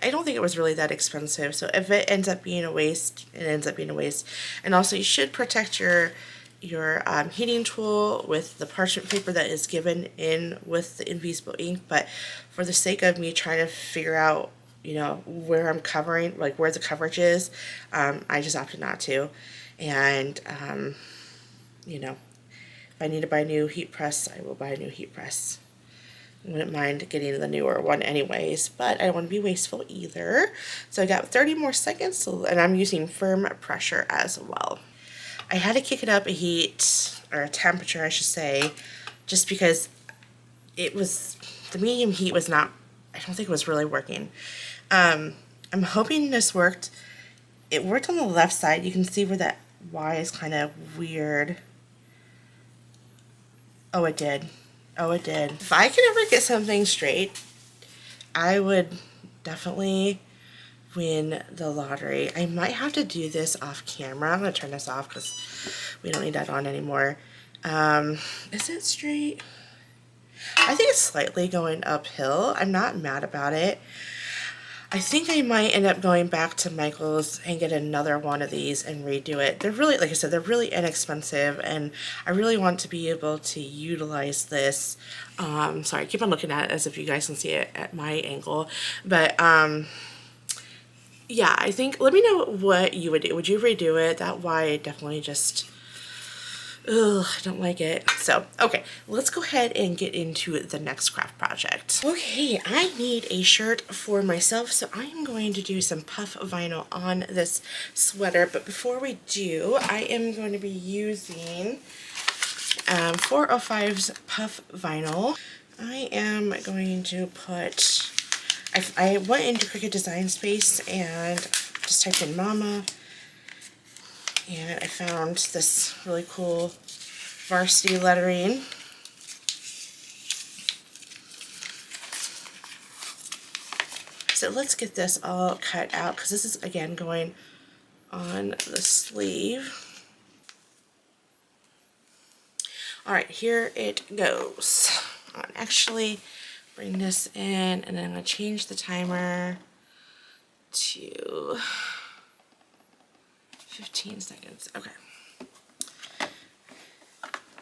don't think it was really that expensive, so if it ends up being a waste, it ends up being a waste. And also, you should protect your heating tool with the parchment paper that is given in with the invisible ink, but for the sake of me trying to figure out, you know, where I'm covering, like where the coverage is, I just opted not to. And, you know, if I need to buy a new heat press, I will buy a new heat press. I wouldn't mind getting the newer one anyways, but I don't want to be wasteful either. So I got 30 more seconds, and I'm using firm pressure as well. I had to kick it up a heat, or a temperature I should say, just because it was, the medium heat was not, I don't think it was really working. I'm hoping this worked. It worked on the left side. You can see where that Y is kind of weird. Oh, it did. Oh, it did. If I could ever get something straight, I would definitely win the lottery. I might have to do this off camera. I'm going to turn this off because we don't need that on anymore. Is it straight? I think it's slightly going uphill. I'm not mad about it. I think I might end up going back to Michael's and get another one of these and redo it. They're really, like I said, they're really inexpensive, and I really want to be able to utilize this. Sorry, I keep on looking at it as if you guys can see it at my angle. But, yeah, I think, let me know what you would do. Would you redo it? That Y definitely just, ugh, I don't like it. So, okay, let's go ahead and get into the next craft project. Okay, I need a shirt for myself, so I'm going to do some puff vinyl on this sweater. But before we do, I am going to be using 405's puff vinyl. I am going to put, I went into Cricut Design Space and just typed in Mama. And I found this really cool varsity lettering. So let's get this all cut out, because this is, again, going on the sleeve. Alright, here it goes. I'll actually bring this in, and then I'm going to change the timer to 15 seconds. Okay.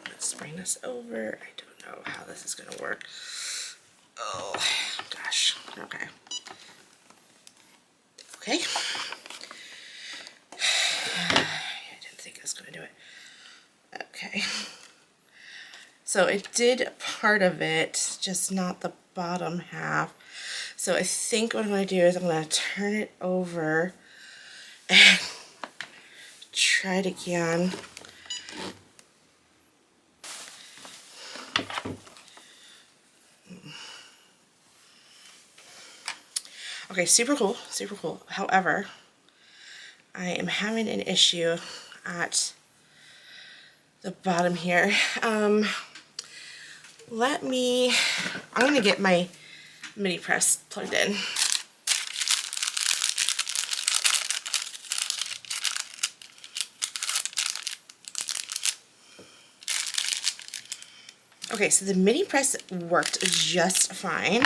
Let's bring this over. I don't know how this is going to work. Oh, gosh. Okay. Okay. I didn't think I was going to do it. Okay. So it did part of it, just not the bottom half. So I think what I'm going to do is I'm going to turn it over and try it again. Okay, super cool, super cool. However, I am having an issue at the bottom here. I'm going to get my mini press plugged in. Okay, so the mini press worked just fine,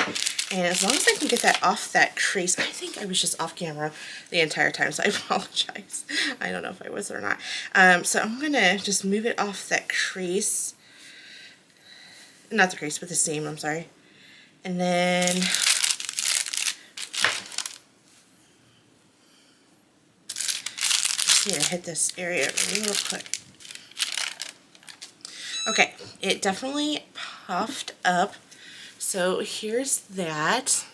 and as long as I can get that off that crease, I think I was just off camera the entire time, so I apologize. I don't know if I was or not. So I'm going to just move it off that crease, not the crease, but the seam, I'm sorry. And then just need to hit this area real quick. Okay, it definitely puffed up. So here's that.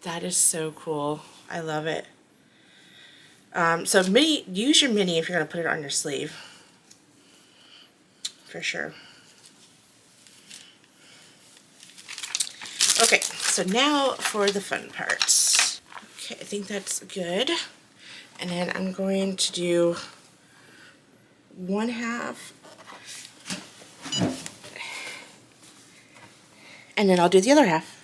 That is so cool. I love it. So mini, use your mini if you're going to put it on your sleeve. For sure. Okay, so now for the fun parts. Okay, I think that's good. And then I'm going to do 1/2. And then I'll do the other half.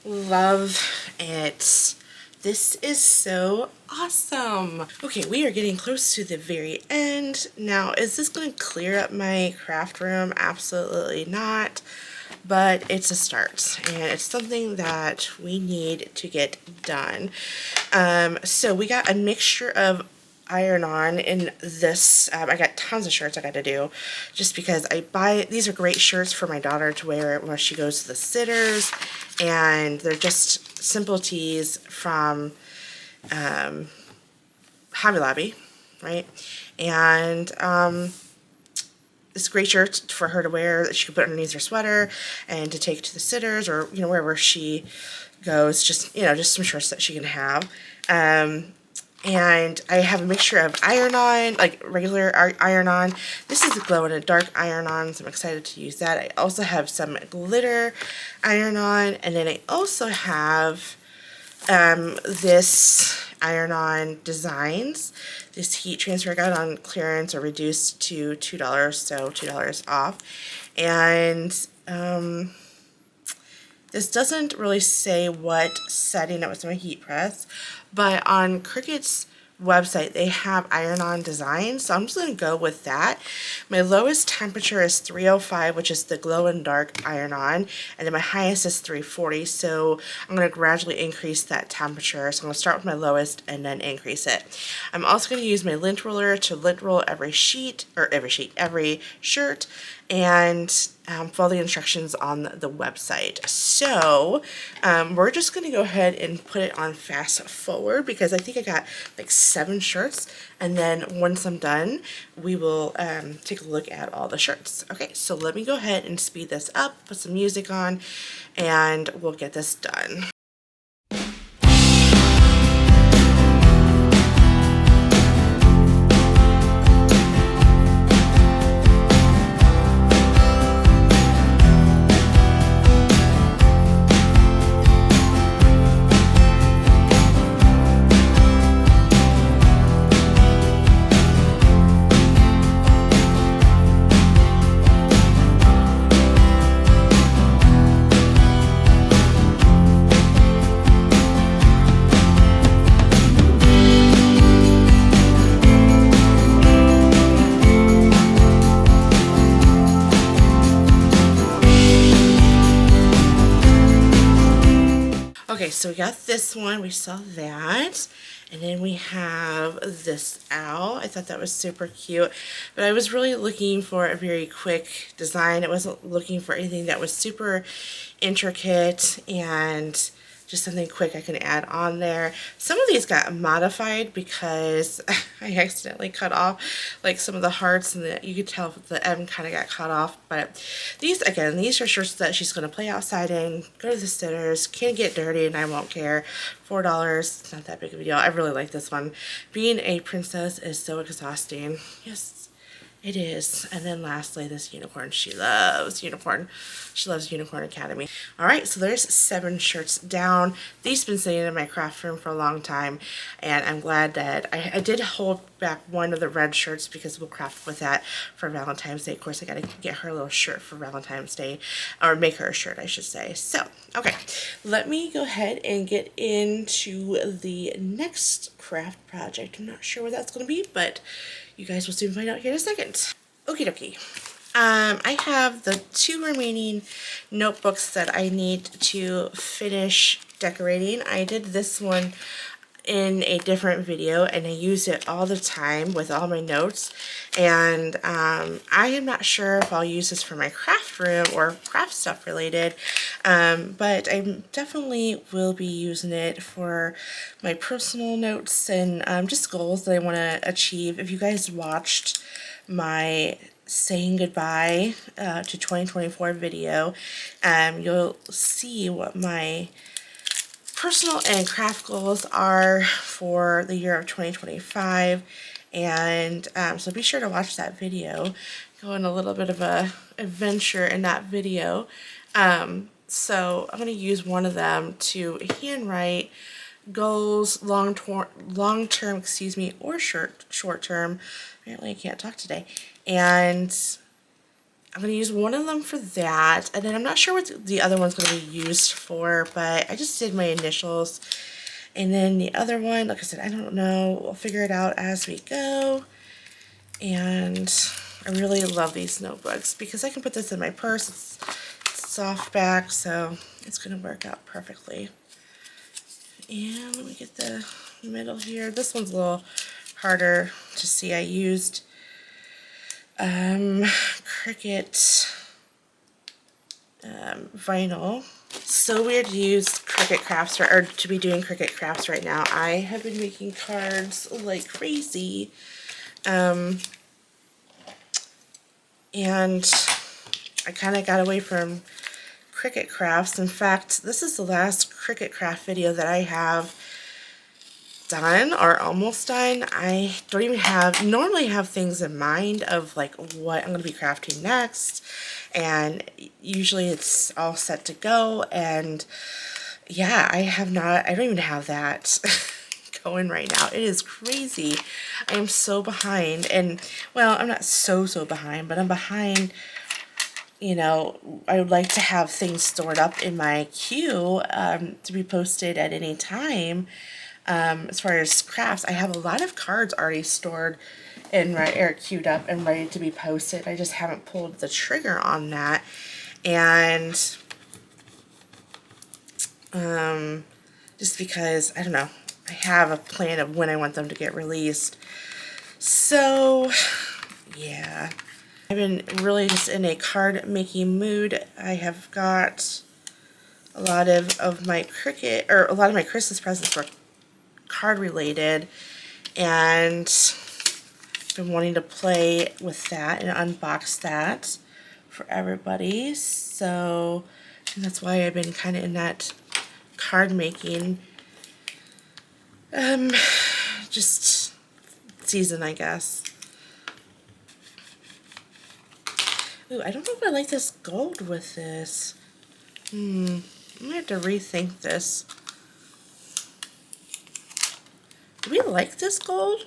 Love it. This is so awesome. Okay, we are getting close to the very end. Now, is this going to clear up my craft room? Absolutely not. But it's a start, and it's something that we need to get done. So we got a mixture of iron-on in this. I got tons of shirts I got to do, just because these are great shirts for my daughter to wear when she goes to the sitters, and they're just simple tees from Hobby Lobby, right? And it's a great shirt for her to wear that she can put underneath her sweater and to take to the sitters, or wherever she goes. Just just some shirts that she can have. And I have a mixture of iron-on, like regular iron-on. This is a glow-in-the-dark iron-on, so I'm excited to use that. I also have some glitter iron-on, and then I also have this iron-on designs. This heat transfer I got on clearance or reduced to $2, so $2 off. And this doesn't really say what setting it was in my heat press, but on Cricut's website they have iron-on designs, so I'm just going to go with that. My lowest temperature is 305, which is the glow-in-dark iron-on, and then my highest is 340, so I'm going to gradually increase that temperature. So I'm going to start with my lowest and then increase it. I'm also going to use my lint roller to lint roll every shirt, and follow the instructions on the website. So we're just going to go ahead and put it on fast forward, because I think I got like 7 shirts, and then once I'm done we will take a look at all the shirts. Okay, so let me go ahead and speed this up, put some music on, and we'll get this done. Okay, so we got this one, we saw that, and then we have this owl. I thought that was super cute, but I was really looking for a very quick design. I wasn't looking for anything that was super intricate and just something quick I can add on there. Some of these got modified because I accidentally cut off like some of the hearts, and you could tell the M kind of got cut off. But these, again, these are shirts that she's going to play outside in, go to the sitters, can get dirty, and I won't care. $4, it's not that big of a deal. I really like this one. Being a princess is so exhausting. Yes, it is. And then lastly, this unicorn. She loves unicorn. She loves Unicorn Academy. Alright, so there's 7 shirts down. These have been sitting in my craft room for a long time, and I'm glad that I did hold back one of the red shirts because we'll craft with that for Valentine's Day. Of course, I gotta get her a little shirt for Valentine's Day, or make her a shirt, I should say. So, okay, let me go ahead and get into the next craft project. I'm not sure what that's gonna be, but you guys will soon find out here in a second. Okie dokie. I have the 2 remaining notebooks that I need to finish decorating. I did this one in a different video, and I use it all the time with all my notes, and I am not sure if I'll use this for my craft craft room or craft stuff related, but I definitely will be using it for my personal notes and just goals that I want to achieve. If you guys watched my saying goodbye to 2024 video, you'll see what my personal and craft goals are for the year of 2025, and so be sure to watch that video. Go on a little bit of a adventure in that video. So I'm going to use one of them to handwrite goals, long-term, excuse me, or short-term. Apparently I can't talk today. And I'm going to use one of them for that, and then I'm not sure what the other one's going to be used for, but I just did my initials. And then the other one, like I said, I don't know. We'll figure it out as we go. And I really love these notebooks because I can put this in my purse. It's soft back, so it's going to work out perfectly. And let me get the middle here. This one's a little harder to see. I used Cricut vinyl. So weird to use Cricut crafts or to be doing Cricut crafts right now. I have been making cards like crazy, and I kind of got away from Cricut crafts. In fact, this is the last Cricut craft video that I have done or almost done. I don't even normally have things in mind of like what I'm going to be crafting next, and usually it's all set to go, and yeah, I don't even have that going right now. It is crazy. I am so behind, and well, I'm not so behind, but I'm behind. You know, I would like to have things stored up in my queue to be posted at any time. As far as crafts, I have a lot of cards already stored and queued up and ready to be posted. I just haven't pulled the trigger on that, and just because I don't know, I have a plan of when I want them to get released. So yeah, I've been really just in a card making mood. I have got a lot of my Cricut, or a lot of my Christmas presents were card related, and been wanting to play with that and unbox that for everybody. So that's why I've been kind of in that card making just season, I guess. Ooh, I don't know if I like this gold with this. I'm gonna have to rethink this. Do we like this gold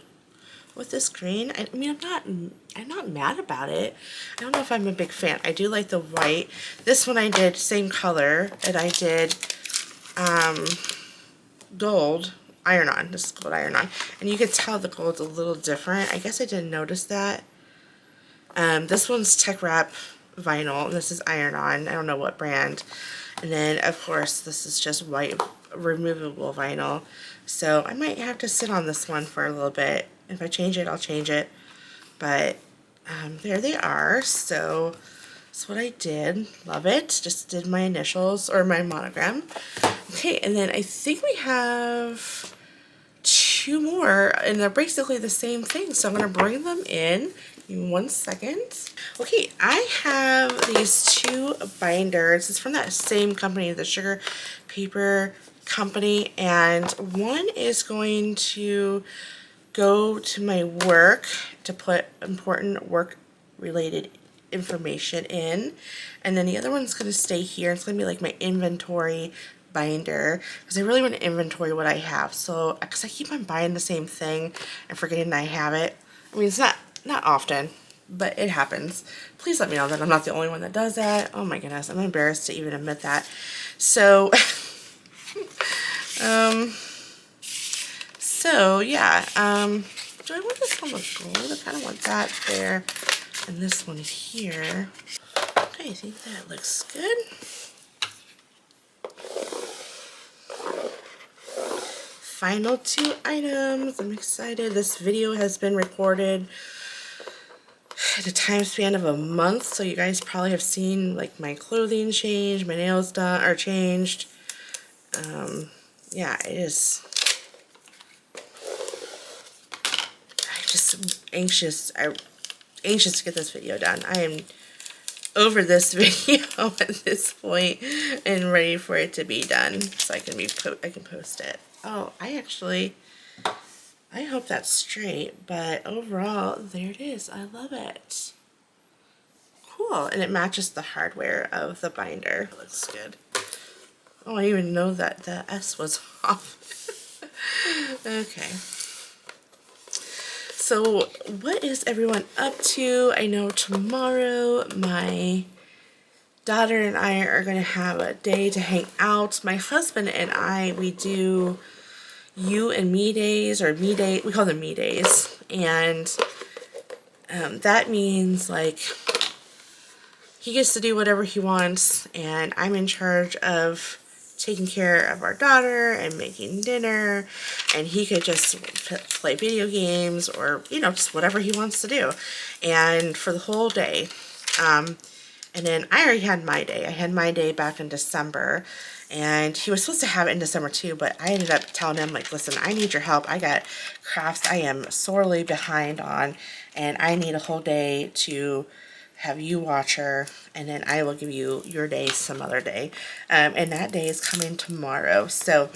with this green? I mean, I'm not mad about it. I don't know if I'm a big fan. I do like the white. This one I did same color, and I did gold iron-on. This is gold iron-on, and you could tell the gold's a little different. I guess I didn't notice that. This one's Tech Wrap vinyl, and this is iron-on. I don't know what brand. And then, of course, this is just white removable vinyl. So I might have to sit on this one for a little bit. If I change it, I'll change it. But there they are. So that's what I did. Love it. Just did my initials, or my monogram. Okay, and then I think we have two more, and they're basically the same thing. So I'm going to bring them in. Give me 1 second. Okay, I have these two binders. It's from that same company, the Sugar Paper Company, and one is going to go to my work to put important work related information in, and then the other one's going to stay here. It's going to be like my inventory binder, because I really want to inventory what I have. So because I keep on buying the same thing and forgetting I have it. I mean, it's not often, but it happens. Please let me know that I'm not the only one that does that. Oh my goodness, I'm embarrassed to even admit that. So so yeah, do I want this one with gold? I kind of want that there, and this one here. Okay, I think that looks good. Final two items. I'm excited. This video has been recorded at a time span of a month, so you guys probably have seen like my clothing change, my nails done or changed. Yeah, it is. I'm just anxious. I'm anxious to get this video done. I am over this video at this point and ready for it to be done so I can post it. Oh, I hope that's straight, but overall, there it is. I love it. Cool, and it matches the hardware of the binder. Looks good. Oh, I didn't even know that the S was off. Okay. So, what is everyone up to? I know tomorrow my daughter and I are going to have a day to hang out. My husband and I, we do you and me days, or me day, we call them me days, and that means like he gets to do whatever he wants and I'm in charge of taking care of our daughter and making dinner, and he could just play video games or, you know, just whatever he wants to do, and for the whole day. And then I already had my day. I had my day back in December, and he was supposed to have it in December too, but I ended up telling him, like, listen, I need your help. I got crafts I am sorely behind on, and I need a whole day to have you watch her, and then I will give you your day some other day. And that day is coming tomorrow. So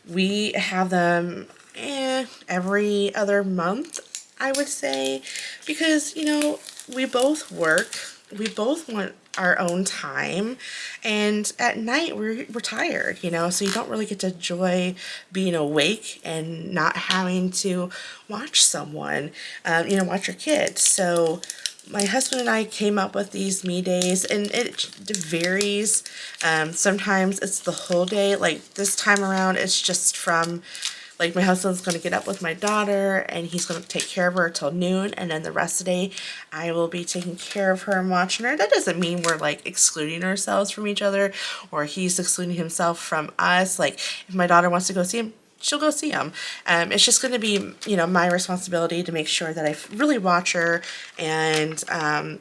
we have them every other month, I would say, because, you know, we both work. We both want our own time, and at night we're tired, you know, so you don't really get to enjoy being awake and not having to watch someone, you know, watch your kids. So my husband and I came up with these me days, and it varies. Sometimes it's the whole day. Like this time around, it's just from, like, my husband's going to get up with my daughter and he's going to take care of her till noon, and then the rest of the day I will be taking care of her and watching her. That doesn't mean we're like excluding ourselves from each other or he's excluding himself from us. Like if my daughter wants to go see him, she'll go see him. It's just going to be, you know, my responsibility to make sure that I really watch her, and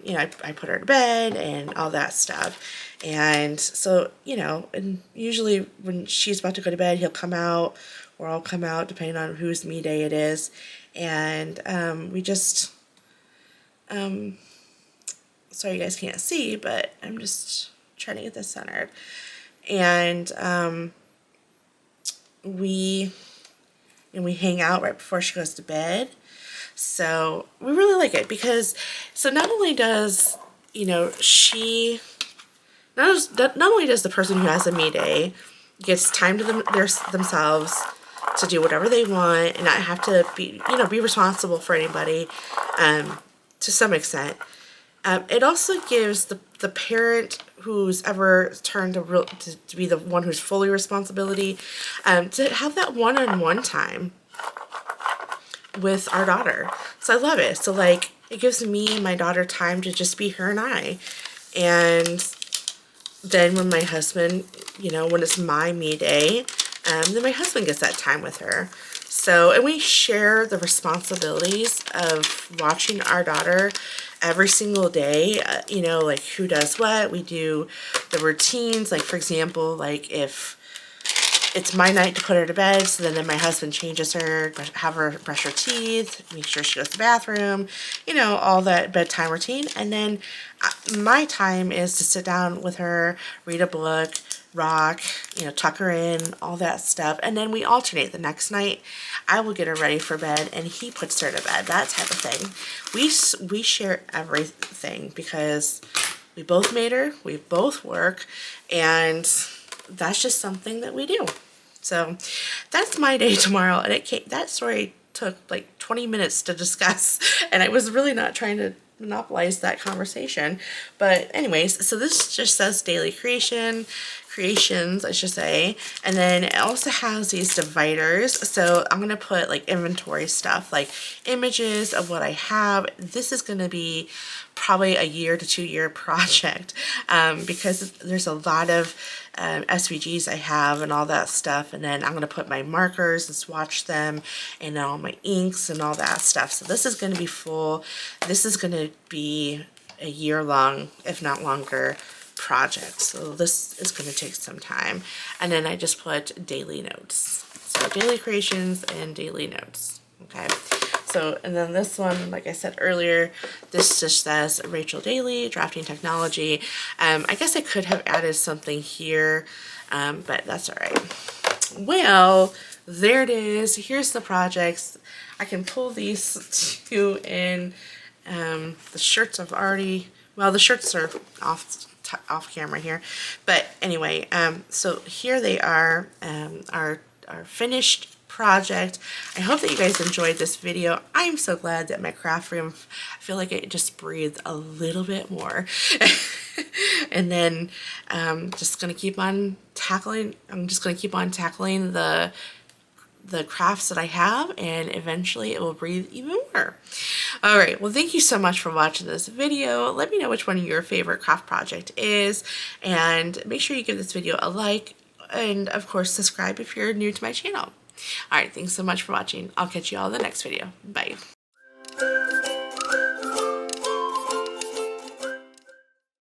you know, I put her to bed and all that stuff. And so, you know, and usually when she's about to go to bed, he'll come out, or I'll come out, depending on whose me day it is. And we just, sorry you guys can't see, but I'm just trying to get this centered. And we hang out right before she goes to bed. So we really like it because, so not only does, you know, not only does the person who has a me day gets time to themselves to do whatever they want and not have to be, you know, be responsible for anybody, to some extent. It also gives the parent who's ever turned to be the one who's fully responsibility, to have that one-on-one time with our daughter. So I love it. So like it gives me and my daughter time to just be her and I. And then when my husband, you know, when it's my me day, then my husband gets that time with her. So, and we share the responsibilities of watching our daughter every single day, you know, like who does what. We do the routines, like for example, like if it's my night to put her to bed, so then my husband changes her, have her brush her teeth, make sure she goes to the bathroom, you know, all that bedtime routine. And then my time is to sit down with her, read a book, rock, you know, tuck her in, all that stuff. And then we alternate. The next night I will get her ready for bed and he puts her to bed, that type of thing. We share everything because we both made her, we both work, and that's just something that we do. So that's my day tomorrow, and that story took like 20 minutes to discuss, and I was really not trying to monopolize that conversation. But anyways, so this just says daily creation, creations, I should say. And then it also has these dividers. So I'm going to put like inventory stuff, like images of what I have. This is going to be probably a 1 to 2 year project because there's a lot of SVGs I have and all that stuff. And then I'm going to put my markers and swatch them and all my inks and all that stuff. So this is going to be full. This is going to be a 1 year long, if not longer, project. So this is going to take some time. And then I just put daily notes. So daily creations and daily notes. Okay. So, and then this one, like I said earlier, this just says Rachel Daly, Drafting Technology. I guess I could have added something here, but that's all right. Well, there it is. Here's the projects. I can pull these two in. The shirts I've already, well, the shirts are off camera here, but anyway, so here they are, our finished project. I hope that you guys enjoyed this video. I'm so glad that my craft room, I feel like it just breathed a little bit more. And then just gonna keep on tackling, I'm just gonna keep on tackling the crafts that I have, and eventually it will breathe even more. Alright, well, thank you so much for watching this video. Let me know which one your favorite craft project is, and make sure you give this video a like, and of course subscribe if you're new to my channel. Alright, thanks so much for watching. I'll catch you all in the next video. Bye.